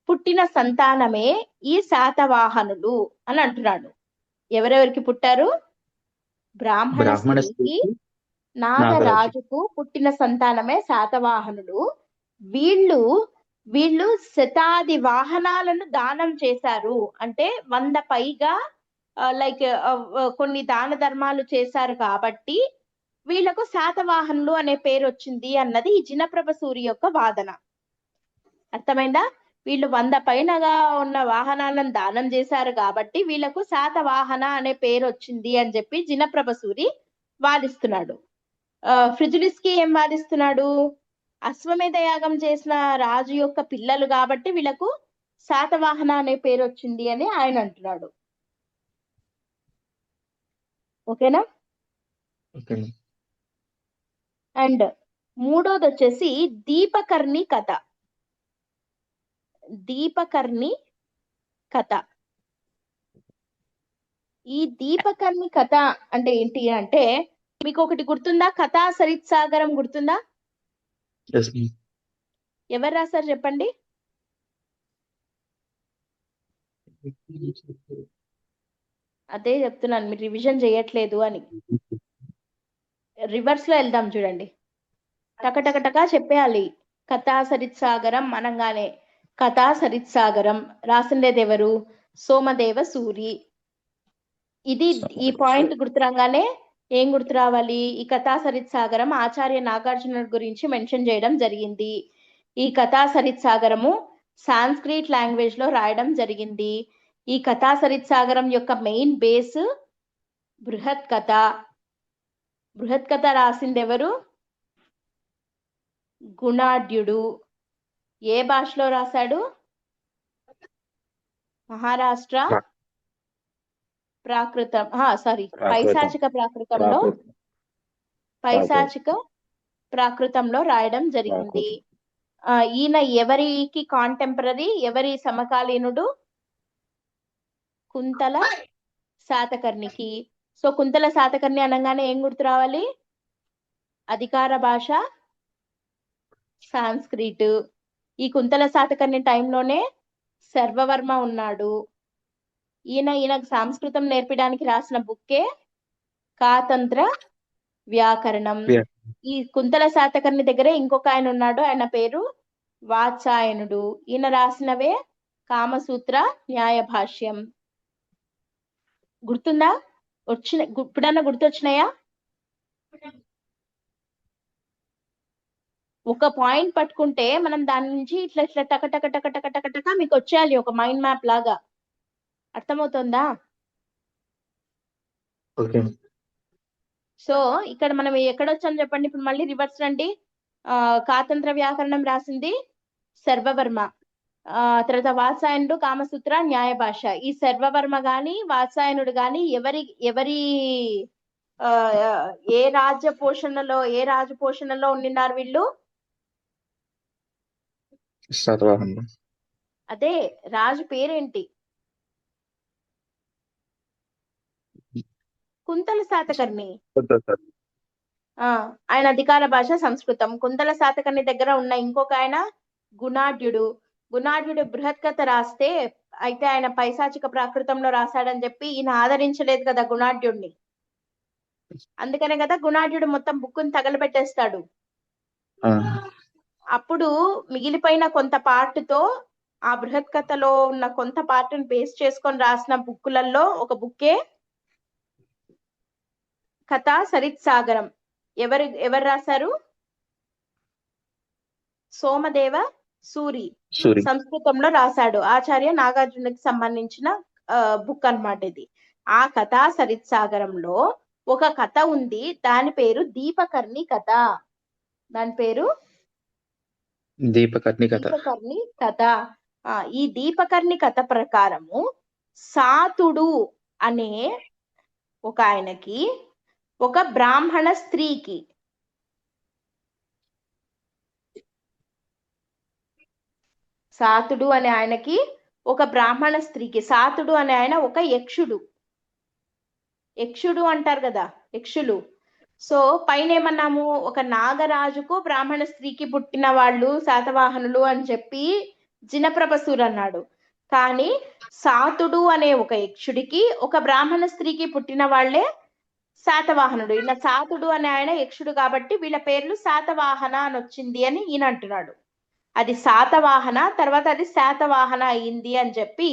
పుట్టిన సంతానమే ఈ శాతవాహనులు అని అంటున్నాడు. ఎవరెవరికి పుట్టారు? బ్రాహ్మణ స్త్రీకి నాగరాజుకు పుట్టిన సంతానమే శాతవాహనులు. వీళ్ళు శతాది వాహనాలను దానం చేశారు. అంటే 100 పైగా కొన్ని దాన ధర్మాలు చేశారు కాబట్టి వీళ్ళకు శాతవాహనులు అనే పేరు వచ్చింది అన్నది ఈ జినప్రభ సూరి యొక్క వాదన. అర్థమైందా? వీళ్ళు 100 పైనగా ఉన్న వాహనాలను దానం చేశారు కాబట్టి వీళ్ళకు శాతవాహన అనే పేరు వచ్చింది అని చెప్పి జినప్రభ సూరి వాదిస్తున్నాడు. ఫ్రిజులిస్కీ ఏం వాదిస్తున్నాడు? అశ్వమేధ యాగం చేసిన రాజు యొక్క పిల్లలు కాబట్టి వీళ్ళకు శాతవాహన అనే పేరు వచ్చింది అని ఆయన అంటున్నాడు. ఓకేనా? అండ్ మూడోది వచ్చేసి దీపకర్ణి కథ. ఈ దీపకర్ణి కథ అంటే ఏంటి అంటే మీకు ఒకటి గుర్తుందా? కథా సరిత్సాగరం గుర్తుందా? Yes ma'am. ఎవరు రాశారు చెప్పండి? అదే చెప్తున్నాను, మీరు రివిజన్ చేయట్లేదు అని. రివర్స్ లో వెళ్దాం చూడండి, టకటకటకా చెప్పేయాలి. కథా సరిత్సాగరం అనగానే కథా సరిత్సాగరం రాసిండేది ఎవరు? సోమదేవ సూరి. ఇది ఈ పాయింట్ గుర్తురాగానే ఏం గుర్తు రావాలి? ఈ కథా సరిత్సాగరం ఆచార్య నాగార్జునుడి గురించి మెన్షన్ చేయడం జరిగింది. ఈ కథా సరిత్సాగరము సాంస్క్రిట్ లాంగ్వేజ్ లో రాయడం జరిగింది. ఈ కథా సరిత్సాగరం యొక్క మెయిన్ బేస్ బృహత్ కథ. బృహత్ కథ రాసింది ఎవరు? గుణాఢ్యుడు. ఏ భాషలో రాశాడు? మహారాష్ట్ర ప్రాకృతం, సారీ, పైశాచిక ప్రాకృతంలో పైశాచిక ప్రాకృతంలో రాయడం జరిగింది. ఈయన ఎవరికి కాంటెంపరీ, ఎవరి సమకాలీనుడు? కుంతల శాతకర్ణికి. సో కుంతల శాతకర్ణి అనగానే ఏం గుర్తు రావాలి? అధికార భాష సాంస్క్రిట్. ఈ కుంతల శాతకర్ణి టైంలోనే సర్వవర్మ ఉన్నాడు. ఈయనకు సంస్కృతం నేర్పడానికి రాసిన బుక్కే కాతంత్ర వ్యాకరణం. ఈ కుంతల శాతకర్ణి దగ్గరే ఇంకొక ఆయన ఉన్నాడు, ఆయన పేరు వాత్సాయనుడు. ఈయన రాసినవే కామసూత్ర న్యాయ భాష్యం. గుర్తుందా? ఇప్పుడన్నా గుర్తొచ్చినాయా? ఒక పాయింట్ పట్టుకుంటే మనం దాని నుంచి ఇట్లా ఇట్లా టక టక టక టక టక టక మీకు వచ్చేయాలి, ఒక మైండ్ మ్యాప్ లాగా. అర్థమవుతుందా? ఓకే. సో ఇక్కడ మనం ఎక్కడొచ్చాం చెప్పండి. ఇప్పుడు మళ్ళీ రివర్స్ రండి. కాతంత్ర వ్యాకరణం రాసింది సర్వవర్మ. తర్వాత వాత్సాయనుడు కామసూత్ర న్యాయ భాష. ఈ సర్వవర్మ గాని వాత్సాయనుడు గాని ఎవరి ఏ రాజ్య పోషణలో ఉండినారు వీళ్ళు? శాతవాహనులు. అదే రాజు పేరేంటి? కుంతల శాతకర్ణి. ఆయన అధికార భాష సంస్కృతం. కుంతల శాతకర్ణి దగ్గర ఉన్న ఇంకొక ఆయన గుణాఢ్యుడు. గుణాఢ్యుడు బృహత్ కథ రాస్తే అయితే ఆయన పైశాచిక ప్రాకృతంలో రాశాడని చెప్పి ఈయన ఆదరించలేదు కదా గుణాఢ్యుడిని. అందుకనే కదా గుణాఢ్యుడు మొత్తం బుక్కుని తగలబెట్టేస్తాడు. అప్పుడు మిగిలిపోయిన కొంత పార్ట్తో ఆ బృహత్ కథలో ఉన్న కొంత పార్ట్ని బేస్ చేసుకొని రాసిన బుక్కులలో ఒక బుక్కే కథా సరిత్సాగరం. ఎవరు రాశారు? సోమదేవ సూరి సంస్కృతంలో రాశాడు. ఆచార్య నాగార్జునకి సంబంధించిన బుక్ అన్నమాట ఇది. ఆ కథా సరిత్సాగరంలో ఒక కథ ఉంది, దాని పేరు దీపకర్ణి కథ. దాని పేరు దీపకర్ణి కథ. ఈ దీపకర్ణి కథ ప్రకారము సాతుడు అనే ఒక ఆయనకి ఒక బ్రాహ్మణ స్త్రీకి సాతుడు అనే ఆయనకి ఒక బ్రాహ్మణ స్త్రీకి సాతుడు అనే ఆయన ఒక యక్షుడు అంటారు కదా, యక్షులు. సో పైన ఏమన్నాము? ఒక నాగరాజుకు బ్రాహ్మణ స్త్రీకి పుట్టిన వాళ్ళు శాతవాహనులు అని చెప్పి జినప్రభసూరు అన్నాడు. కానీ సాతుడు అనే ఒక యక్షుడికి ఒక బ్రాహ్మణ స్త్రీకి పుట్టిన వాళ్ళే శాతవాహనుడు. ఈయన సాతుడు అనే ఆయన యక్షుడు కాబట్టి వీళ్ళ పేర్లు శాతవాహన అని వచ్చింది అని ఈయన అంటున్నాడు. అది శాతవాహన, తర్వాత అది శాతవాహన అయింది అని చెప్పి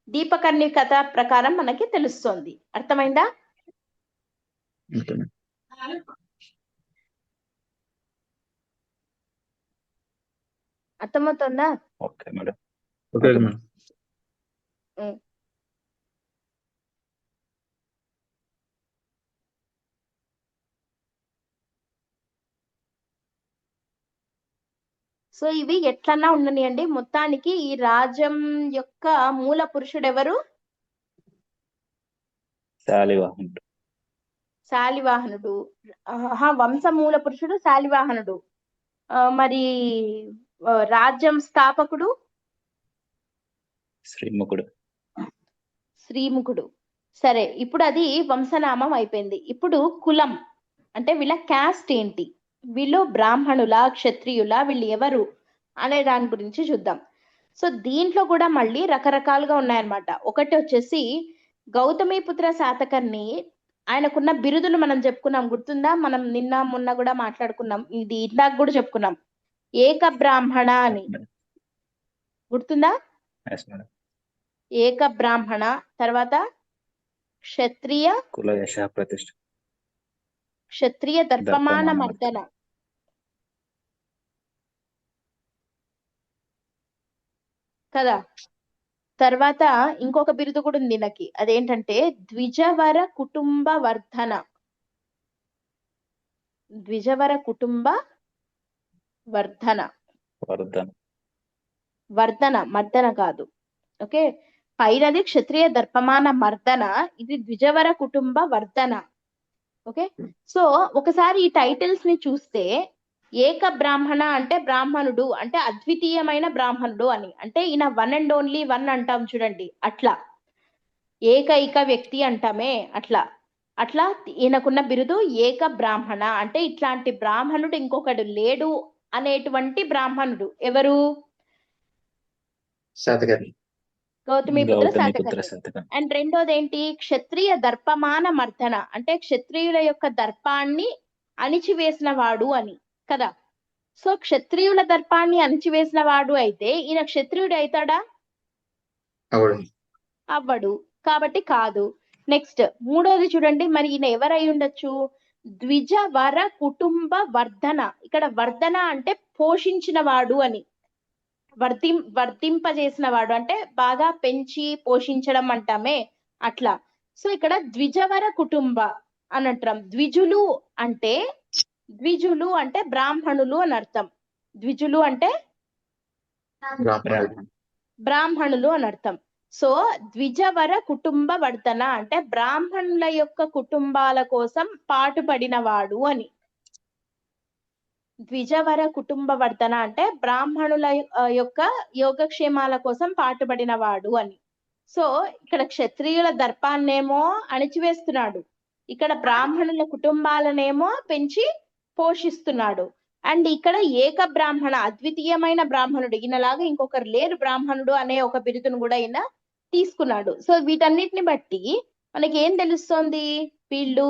దీపకర్ణి కథ ప్రకారం మనకి తెలుస్తోంది. అర్థమైందా? అర్థమవుతుందా? Okay madam. సో ఇవి ఎట్లన్నా ఉండనియండి, మొత్తానికి ఈ రాజ్యం యొక్క మూల పురుషుడు ఎవరు? శాలివాహనుడు. వంశ మూల పురుషుడు శాలివాహనుడు. మరి రాజ్యం స్థాపకుడు శ్రీముఖుడు. సరే, ఇప్పుడు అది వంశనామం అయిపోయింది. ఇప్పుడు కులం. అంటే వీళ్ళ క్యాస్ట్ ఏంటి, వీళ్ళు బ్రాహ్మణుల క్షత్రియుల, వీళ్ళు ఎవరు అనే దాని గురించి చూద్దాం. సో దీంట్లో కూడా మళ్ళీ రకరకాలుగా ఉన్నాయన్నమాట. ఒకటి వచ్చేసి గౌతమిపుత్ర శాతకర్ణి, ఆయనకున్న బిరుదులు మనం చెప్పుకున్నాం, గుర్తుందా? మనం నిన్న మొన్న కూడా మాట్లాడుకున్నాం, ఇది ఇందాక కూడా చెప్పుకున్నాం. ఏక బ్రాహ్మణ అని గుర్తుందా? Yes madam. ఏక బ్రాహ్మణ, తర్వాత క్షత్రియ కుల యశ ప్రతిష్ఠ క్షత్రియ దర్పమాన దర్పమాన మర్దన, కదా. తర్వాత ఇంకొక బిరుదు కూడా ఉంది ఈయనకి, అదేంటంటే ద్విజవర కుటుంబ వర్ధన. ద్విజవర కుటుంబ వర్ధన, వర్ధన. వర్ధన మర్దన కాదు. ఓకే, పైనది క్షత్రియ దర్పమాన మర్దన, ఇది ద్విజవర కుటుంబ వర్ధన. ఓకే, సో ఒకసారి ఈ టైటిల్స్ ని చూస్తే ఏక బ్రాహ్మణ అంటే బ్రాహ్మణుడు, అంటే అద్వితీయమైన బ్రాహ్మణుడు అని, అంటే ఈయన వన్ అండ్ ఓన్లీ వన్ అంటాం చూడండి, అట్లా ఏకైక వ్యక్తి అంటామే, అట్లా అట్లా ఈయనకున్న బిరుదు ఏక బ్రాహ్మణ, అంటే ఇట్లాంటి బ్రాహ్మణుడు ఇంకొకడు లేడు అనేటువంటి బ్రాహ్మణుడు. ఎవరు? శాతకర్ణి. గౌతమిపుత్ర గౌతమిపుత్ర శాతకర్ణి. శాతకర్ణి. అండ్ రెండోది ఏంటి? క్షత్రియ దర్పమాన మర్దన, అంటే క్షత్రియుల యొక్క దర్పాన్ని అణిచివేసిన వాడు అని, కదా. సో క్షత్రియుల దర్పాన్ని అణిచివేసిన వాడు అయితే ఈయన క్షత్రియుడు అవుతాడా? అవుడు. అవ్వడు, కాబట్టి కాదు. నెక్స్ట్ మూడోది చూడండి, మరి ఈయన ఎవరై ఉండొచ్చు? ద్విజ వర కుటుంబ వర్ధన. ఇక్కడ వర్ధన అంటే పోషించిన వాడు అని, వర్ధింపజేసిన వాడు అంటే బాగా పెంచి పోషించడం అంటామే, అట్లా. సో ఇక్కడ ద్విజవర కుటుంబ అని అంటాం. అంటే ద్విజులు అంటే బ్రాహ్మణులు అని అర్థం. ద్విజులు అంటే బ్రాహ్మణుడు. బ్రాహ్మణులు అని అర్థం. సో ద్విజవర కుటుంబ వర్ధన అంటే బ్రాహ్మణుల యొక్క కుటుంబాల కోసం పాటుపడిన వాడు అని. ద్విజవర కుటుంబ వర్ధన అంటే బ్రాహ్మణుల యొక్క యోగక్షేమాల కోసం పాటుపడిన వాడు అని. సో ఇక్కడ క్షత్రియుల దర్పాన్నేమో అణిచివేస్తున్నాడు, ఇక్కడ బ్రాహ్మణుల కుటుంబాలనేమో పెంచి పోషిస్తున్నాడు. అండ్ ఇక్కడ ఏక బ్రాహ్మణ, అద్వితీయమైన బ్రాహ్మణుడు, ఈయనలాగా ఇంకొకరు లేరు బ్రాహ్మణుడు అనే ఒక బిరుదును కూడా ఈయన తీసుకున్నాడు. సో వీటన్నిటిని బట్టి మనకి ఏం తెలుస్తోంది? వీళ్ళు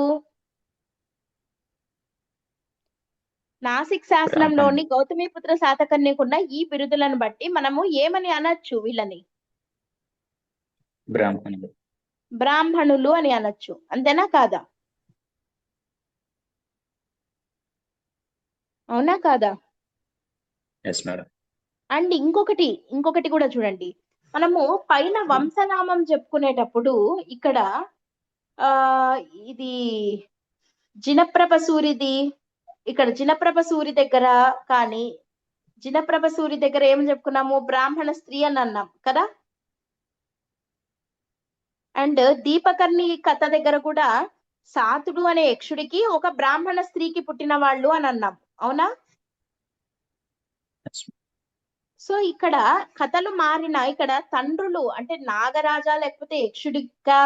నాసిక్ శాసనంలోని గౌతమిపుత్ర శాతకర్ణికున్న ఈ బిరుదులను బట్టి మనము ఏమని అనొచ్చు? వీళ్ళని బ్రాహ్మణుడు. బ్రాహ్మణులు అని అనొచ్చు, అంతేనా కాదా? అవునా కాదా? Yes madam. అండ్ ఇంకొకటి కూడా చూడండి, మనము పైన వంశనామం చెప్పుకునేటప్పుడు ఇక్కడ ఆ ఇది జినప్రభ సూరిది, ఇక్కడ జినప్రభ సూరి దగ్గర కానీ, జినప్రభ సూరి దగ్గర ఏం చెప్పుకున్నాము? బ్రాహ్మణ స్త్రీ అని అన్నాం కదా. అండ్ దీపకర్ణి కథ దగ్గర కూడా సాతుడు అనే యక్షుడికి ఒక బ్రాహ్మణ స్త్రీకి పుట్టిన వాళ్ళు అని అన్నాం, అవునా? ఎస్. సో ఇక్కడ కథలు మారిన, ఇక్కడ తండ్రులు అంటే నాగరాజా లేకపోతే యక్షుడిగా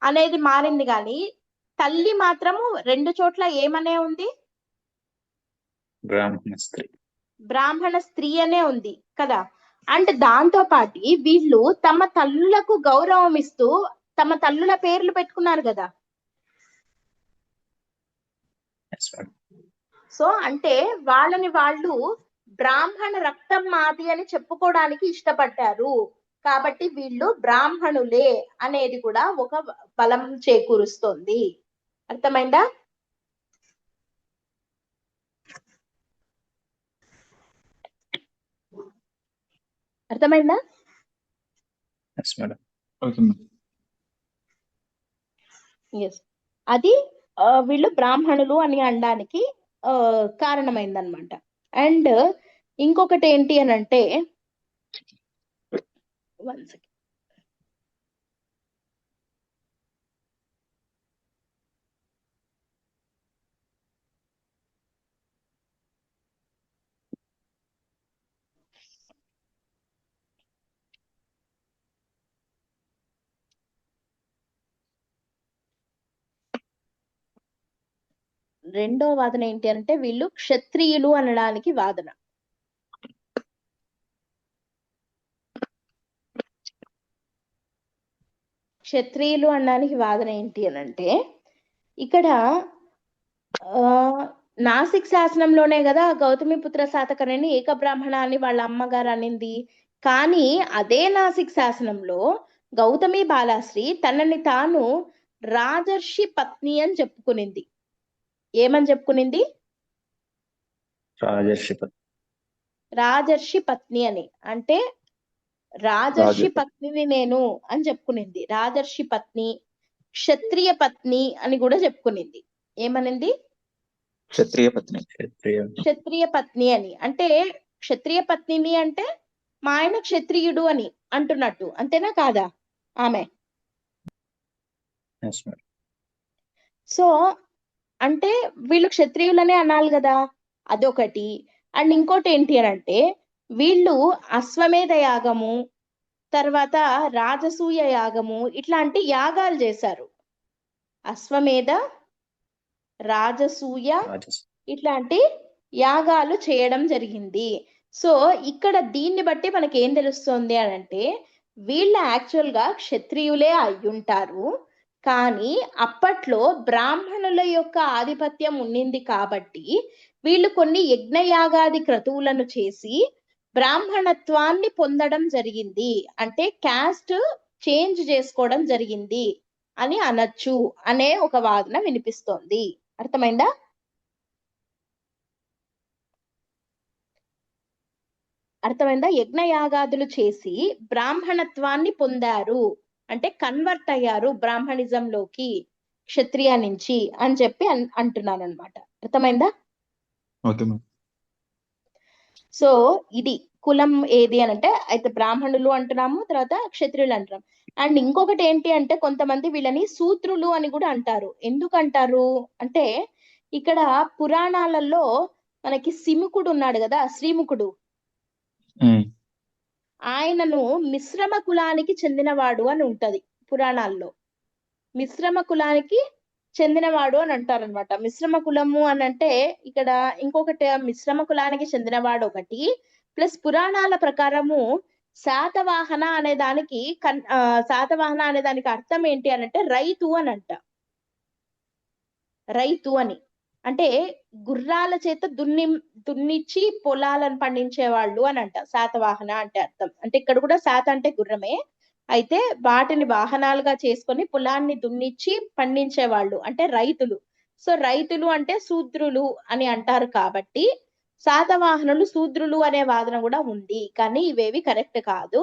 అనేది మారింది, కానీ తల్లి మాత్రము రెండు చోట్ల ఏమనే ఉంది? బ్రాహ్మణ స్త్రీ. బ్రాహ్మణ స్త్రీ అనే ఉంది కదా. అండ్ దాంతో పాటు వీళ్ళు తమ తల్లులకు గౌరవం ఇస్తూ తమ తల్లుల పేర్లు పెట్టుకున్నారు కదా. Yes madam. సో అంటే వాళ్ళని వాళ్ళు బ్రాహ్మణ రక్తం మాది అని చెప్పుకోవడానికి ఇష్టపడ్డారు, కాబట్టి వీళ్ళు బ్రాహ్మణులే అనేది కూడా ఒక బలం చేకూరుస్తోంది. అర్థమైందా? అర్థమైందా? Yes madam. ఎస్, అది వీళ్ళు బ్రాహ్మణులు అని అనడానికి కారణమైందనమాట. అండ్ ఇంకొకటి ఏంటి అని అంటే, వన్ సెకండ్, రెండో వాదన ఏంటి అంటే వీళ్ళు క్షత్రియులు అనడానికి వాదన. క్షత్రియులు అనడానికి వాదన ఏంటి అని అంటే ఇక్కడ నాసిక్ శాసనంలోనే కదా గౌతమిపుత్ర శాతకర్ణిని ఏకబ్రాహ్మణ అని వాళ్ళ అమ్మగారు అనింది. కానీ అదే నాసిక్ శాసనంలో గౌతమి బాలాశ్రీ తనని తాను రాజర్షి పత్ని అని చెప్పుకునింది. ఏమని చెప్పుకునింది? రాజర్షి పత్ని అని. అంటే రాజర్షి పత్నిని నేను అని చెప్పుకునింది. రాజర్షి పత్ని, క్షత్రియ పత్ని అని కూడా చెప్పుకునింది. ఏమనింది? క్షత్రియ పత్ని. క్షత్రియ పత్ని అని. అంటే క్షత్రియ పత్నిని అంటే మా ఆయన క్షత్రియుడు అని అంటున్నట్టు, అంతేనా కాదా ఆమె? సో అంటే వీళ్ళు క్షత్రియులనే అనాలి కదా, అదొకటి. అండ్ ఇంకోటి ఏంటి అని అంటే వీళ్ళు అశ్వమేధ యాగము, తర్వాత రాజసూయ యాగము ఇట్లాంటి యాగాలు చేశారు. అశ్వమేధ, రాజసూయ ఇట్లాంటి యాగాలు చేయడం జరిగింది. సో ఇక్కడ దీన్ని బట్టి మనకి ఏం తెలుస్తుంది అని అంటే వీళ్ళ యాక్చువల్ గా క్షత్రియులే అయ్యుంటారు. కానీ అప్పట్లో బ్రాహ్మణుల యొక్క ఆధిపత్యం ఉన్నింది కాబట్టి వీళ్ళు కొన్ని యజ్ఞయాగాది క్రతువులను చేసి బ్రాహ్మణత్వాన్ని పొందడం జరిగింది. అంటే క్యాస్ట్ చేంజ్ చేసుకోవడం జరిగింది అని అనొచ్చు అనే ఒక వాదన వినిపిస్తోంది. అర్థమైందా? యజ్ఞయాగాదులు చేసి బ్రాహ్మణత్వాన్ని పొందారు అంటే కన్వర్ట్ అయ్యారు బ్రాహ్మణిజంలోకి క్షత్రియ నుంచి అని చెప్పి అంటున్నాను అనమాట. అర్థమైందా? సో ఇది కులం ఏది అని అంటే అయితే బ్రాహ్మణులు అంటున్నాము, తర్వాత క్షత్రియులు అంటున్నాం. అండ్ ఇంకొకటి ఏంటి అంటే కొంతమంది వీళ్ళని శూద్రులు అని కూడా అంటారు. ఎందుకు అంటారు అంటే ఇక్కడ పురాణాలలో మనకి సిముకుడు ఉన్నాడు కదా, శ్రీముకుడు, ఆయనను మిశ్రమ కులానికి చెందినవాడు అని ఉంటది పురాణాల్లో. మిశ్రమ కులానికి చెందినవాడు అని అంటారు అనమాట. మిశ్రమ కులము అని అంటే ఇక్కడ ఇంకొకటి మిశ్రమ కులానికి చెందినవాడు ఒకటి, ప్లస్ పురాణాల ప్రకారము శాతవాహన అనే దానికి శాతవాహన అనే దానికి అర్థం ఏంటి అని అంటే రైతు అని అంట. రైతు అని అంటే గుర్రాల చేత దున్నిచ్చి పొలాలను పండించేవాళ్ళు అని అంట. శాతవాహన అంటే అర్థం. అంటే ఇక్కడ కూడా శాత అంటే గుర్రమే, అయితే వాటిని వాహనాలుగా చేసుకొని పొలాన్ని దున్నిచ్చి పండించేవాళ్ళు అంటే రైతులు. సో రైతులు అంటే శూద్రులు అని అంటారు కాబట్టి శాతవాహనులు శూద్రులు అనే వాదన కూడా ఉంది. కానీ ఇవేవి కరెక్ట్ కాదు.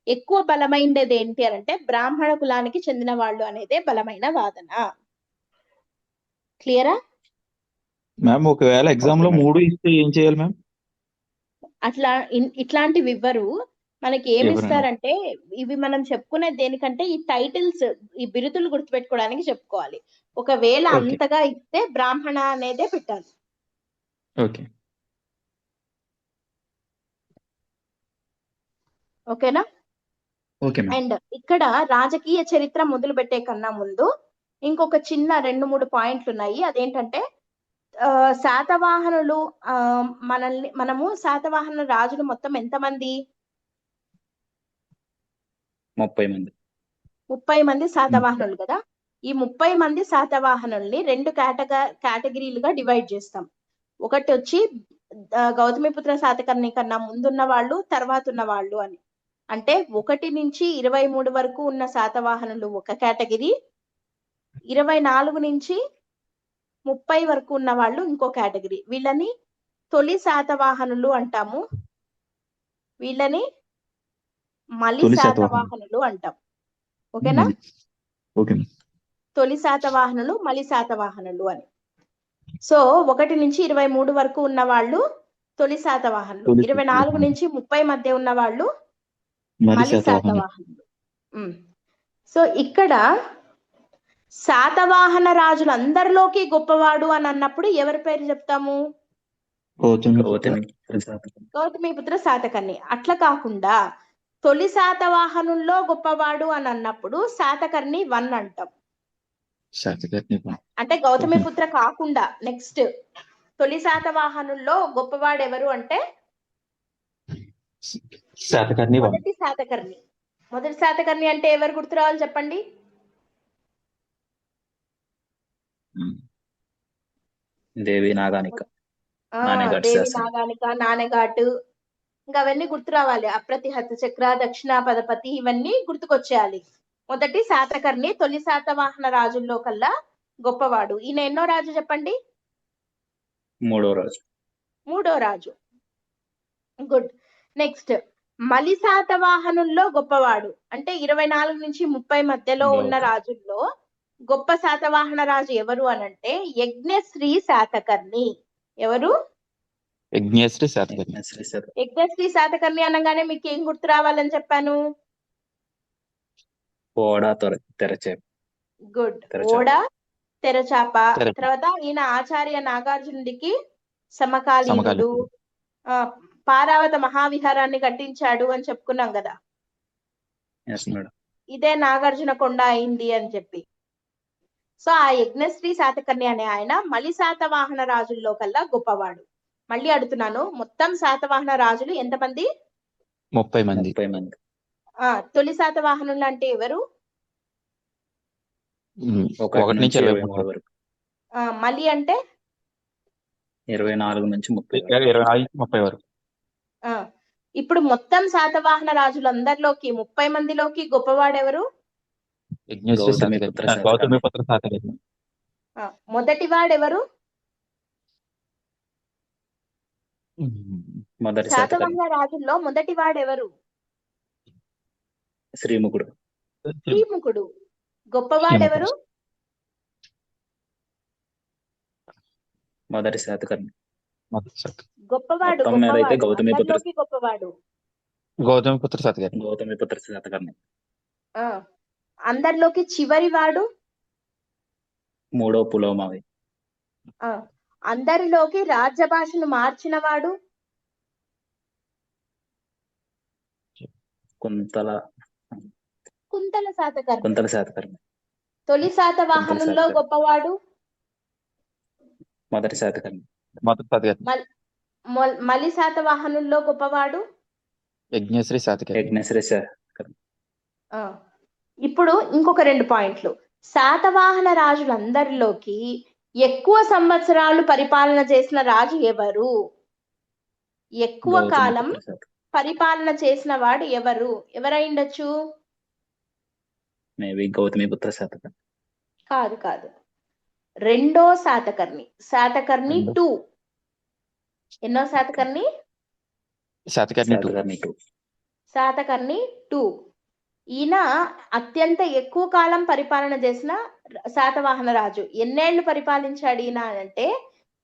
ఎక్కువ బలమైనది ఏంటి అని అంటే బ్రాహ్మణ కులానికి చెందిన వాళ్ళు అనేదే బలమైన వాదన. క్లియరా? మ్యామ్ ఒకవేళ ఎగ్జామ్ లో 3 ఇస్తే ఏం చేయాలి మ్యామ్? అట్లా ఇట్లాంటివి ఇవ్వరు మనకి. ఏమి ఇస్తారంటే ఇవి మనం చెప్పుకునే దేనికంటే ఈ టైటిల్స్, ఈ బిరుదులు గుర్తుపెట్టుకోవడానికి చెప్పుకోవాలి. ఒకవేళ అంతగా ఇస్తే బ్రాహ్మణ అనేదే పెట్టాలి. ఓకేనా? అండ్ ఇక్కడ రాజకీయ చరిత్ర మొదలు పెట్టే కన్నా ముందు ఇంకొక చిన్న 2-3 పాయింట్లు ఉన్నాయి. అదేంటంటే శాతవాహనులు మనము శాతవాహన రాజులు మొత్తం ఎంతమంది? 30 మంది శాతవాహనులు కదా. ఈ 30 మంది శాతవాహనుల్ని 2 కేటగిరీలుగా డివైడ్ చేస్తాం. ఒకటి వచ్చి గౌతమిపుత్ర శాతకర్ణి కన్నా ముందున్న వాళ్ళు, తర్వాత ఉన్న వాళ్ళు అని. అంటే 1 నుంచి 23 వరకు ఉన్న శాతవాహనులు ఒక కేటగిరీ, 24 నుంచి 30 వరకు ఉన్న వాళ్ళు ఇంకో కేటగిరీ. వీళ్ళని తొలి శాతవాహనులు అంటాము, వీళ్ళని మలి శాతవాహనులు అంటాం. ఓకేనా? తొలి శాతవాహనులు, మలి శాతవాహనులు అని. సో 1 నుంచి 23 వరకు ఉన్న వాళ్ళు తొలి శాతవాహనులు, 24 నుంచి 30 మధ్య ఉన్న వాళ్ళు మలి శాతవాహనులు. సో ఇక్కడ శాతవాహన రాజులు అందరిలోకి గొప్పవాడు అని అన్నప్పుడు ఎవరి పేరు చెప్తాము? గౌతమిపుత్ర శాతకర్ణి. అట్లా కాకుండా తొలి శాతవాహనుల్లో గొప్పవాడు అని అన్నప్పుడు శాతకర్ణి 1 అంటాం. అంటే గౌతమిపుత్ర కాకుండా నెక్స్ట్ తొలి శాతవాహనుల్లో గొప్పవాడు ఎవరు అంటే శాతకర్ణి వామన. మొదటి శాతకర్ణి. మొదటి శాతకర్ణి అంటే ఎవరు గుర్తు రావాలి చెప్పండి? దేవి నాగానిక, ఆ, నానేఘాట్ దేవి శాసనం. నాగానిక, నానేఘాటు, ఇంకా అవన్నీ గుర్తు రావాలి. అప్రతిహత చక్ర, దక్షిణ పదపతి, ఇవన్నీ గుర్తుకొచ్చేయాలి. మొదటి శాతకర్ణి తొలి శాతవాహన రాజుల్లో కల్లా గొప్పవాడు. ఈయన ఎన్నో రాజు చెప్పండి? మూడో రోజు. మూడో రాజు. గుడ్. నెక్స్ట్ మలి శాతవాహనుల్లో గొప్పవాడు అంటే 24 నుంచి 30 మధ్యలో ఉన్న రాజుల్లో గొప్ప శాతవాహన రాజు ఎవరు అనంటే యజ్ఞశ్రీ శాతకర్ణి. ఎవరు? యజ్ఞశ్రీ శాతకర్ణి. యజ్ఞశ్రీ శాతకర్ణి అనగానే మీకు ఏం గుర్తు రావాలని చెప్పాను? ఓడ తెరచేప. గుడ్. తెరచాప. ఓడ, తెరచాప. తెరచాప. తర్వాత ఈయన ఆచార్య నాగార్జునుడికి సమకాలీనుడు. సమకాలీనుడు. పారావత మహావిహారాన్ని కట్టించాడు అని చెప్పుకున్నాం కదా. Yes madam. ఇదే నాగార్జున కొండ అయింది అని చెప్పి. సో ఆ యజ్ఞశ్రీ శాతకర్ణి అనే ఆయన మలి శాతవాహన రాజుల్లో కల్లా గొప్పవాడు. మళ్ళీ అడుగుతున్నాను, మొత్తం శాతవాహన రాజులు ఎంతమంది? 30 మంది. 30 మంది. తొలి శాతవాహనులు అంటే ఎవరు? 1 నుంచి 23 వరకు. మలి అంటే 24 నుంచి 30 వరకు. 25-30 వరకు. ఇప్పుడు మొత్తం శాతవాహన రాజులందరిలోకి 30 మందిలోకి గొప్పవాడు ఎవరు? యజ్ఞశ్రీ శాతకర్ణి. గౌతమిపుత్ర శాతకర్ణి. మొదటి వాడెవరు? మొదటి శాతకర్ణి. శాతవాహన రాజుల్లో మొదటి వాడెవరు? శ్రీముఖుడు. శ్రీముఖుడు. గొప్పవాడెవరు? మొదటి శాతకర్ణి. గొప్పవాడు మొత్తం మీద అయితే అందరిలోకి గొప్పవాడు గౌతమిపుత్ర శాతకర్ణి. గౌతమిపుత్ర శాతకర్ణి. అందరిలోకి చివరి వాడు మూడో పులోమావి. అందరిలోకి రాజ్య భాషను మార్చిన వాడు కుంతల శాతకర్ణి. తొలి శాతవాహనుల్లో గొప్పవాడు మొదటి శాతకర్ణి. మలి శాతవాహనుల్లో గొప్పవాడు యజ్ఞశ్రీ శాతకర్ణి. ఇప్పుడు ఇంకొక 2 పాయింట్లు. శాతవాహన రాజులందరిలోకి ఎక్కువ సంవత్సరాలు పరిపాలన చేసిన రాజు ఎవరు? ఎక్కువ కాలం పరిపాలన చేసిన వాడు ఎవరు? ఎవరైండొచ్చు? మేబీ గౌతమిపుత్ర శాతకర్ణి. కాదు. రెండో శాతకర్ణి. శాతకర్ణి 2. ఎన్నో శాతకర్ణి? శాతకర్ణి 2. శాతకర్ణి 2. ఈయన అత్యంత ఎక్కువ కాలం పరిపాలన చేసిన శాతవాహన రాజు. ఎన్నేళ్లు పరిపాలించాడు ఈయన అంటే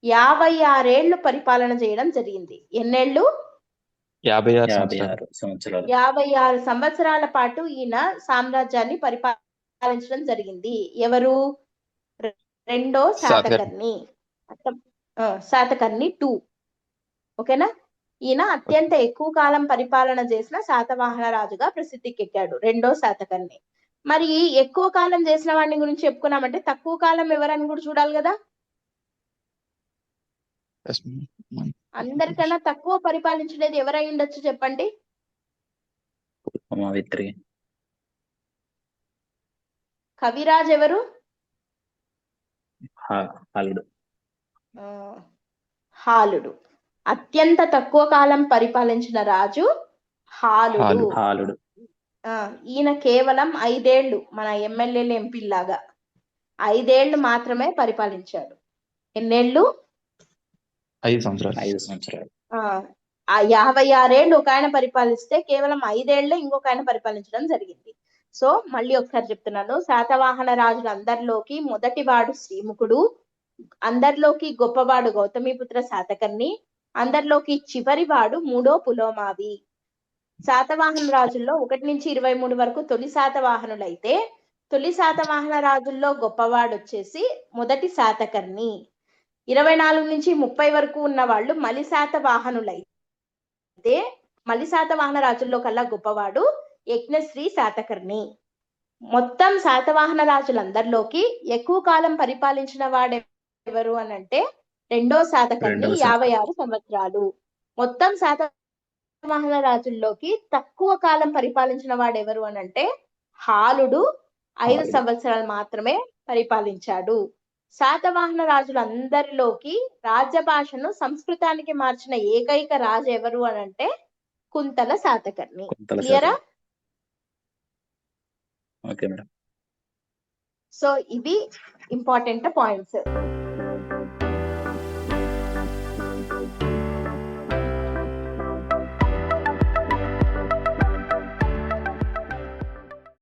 56 ఏళ్లు పరిపాలన చేయడం జరిగింది. ఎన్నేళ్లు? 56 సంవత్సరాలు. 56 సంవత్సరాల పాటు ఈయన సామ్రాజ్యాన్ని పరిపాలించడం జరిగింది. ఎవరు? రెండో శాతకర్ణి. శాతకర్ణి 2. ఓకేనా? ఈయన అత్యంత ఎక్కువ కాలం పరిపాలన చేసిన శాతవాహన రాజుగా ప్రసిద్ధికెక్కాడు, రెండో శాతకర్ణి. మరి ఎక్కువ కాలం చేసిన వాడిని గురించి చెప్పుకున్నామంటే తక్కువ కాలం ఎవరని కూడా చూడాలి కదా. అందరికన్నా తక్కువ పరిపాలించినది ఎవరై ఉండొచ్చు చెప్పండి? కవిరాజ్ ఎవరు? హాలుడు. అత్యంత తక్కువ కాలం పరిపాలించిన రాజు హాలుడు. ఈయన కేవలం 5 ఏళ్లు, మన ఎమ్మెల్యేలు ఎంపీలాగా 5 ఏళ్లు మాత్రమే పరిపాలించాడు. ఎన్నేళ్లు? 5 సంవత్సరాలు. 56 ఏళ్లు ఒక ఆయన పరిపాలిస్తే కేవలం 5 ఏళ్లే ఇంకొక ఆయన పరిపాలించడం జరిగింది. సో మళ్ళీ ఒకసారి చెప్తున్నాను, శాతవాహన రాజులందరిలోకి మొదటి వాడు శ్రీముఖుడు, అందరిలోకి గొప్పవాడు గౌతమిపుత్ర శాతకర్ణి, అందరిలోకి చివరి వాడు మూడో పులోమావి. శాతవాహన రాజుల్లో 1 నుంచి 23 వరకు తొలి శాతవాహనులైతే తొలి శాతవాహన రాజుల్లో గొప్పవాడు వచ్చేసి మొదటి శాతకర్ణి. 24 నుంచి 30 వరకు ఉన్న వాళ్ళు మలి శాతవాహనులైతే మలి శాతవాహన రాజుల్లో కల్లా గొప్పవాడు యజ్ఞశ్రీ శాతకర్ణి. మొత్తం శాతవాహన రాజులందరిలోకి ఎక్కువ కాలం పరిపాలించిన వాడు ఎవరు అని అంటే రెండో శాతకర్ణి, రెండవ శాతకర్ణి. 56 సంవత్సరాలు. మొత్తం శాతవాహన రాజుల్లోకి తక్కువ కాలం పరిపాలించిన వాడు ఎవరు అని అంటే హాలుడు 5 హాలుడు. సంవత్సరాలు మాత్రమే పరిపాలించాడు. శాతవాహన రాజులందరిలోకి రాజ్య భాషను సంస్కృతానికి మార్చిన ఏకైక రాజు ఎవరు అని అంటే కుంతల శాతకర్ణి. కుంతల క్లియరా? శాతకర్ణి. Okay madam. సో ఇవి ఇంపార్టెంట్ పాయింట్స్.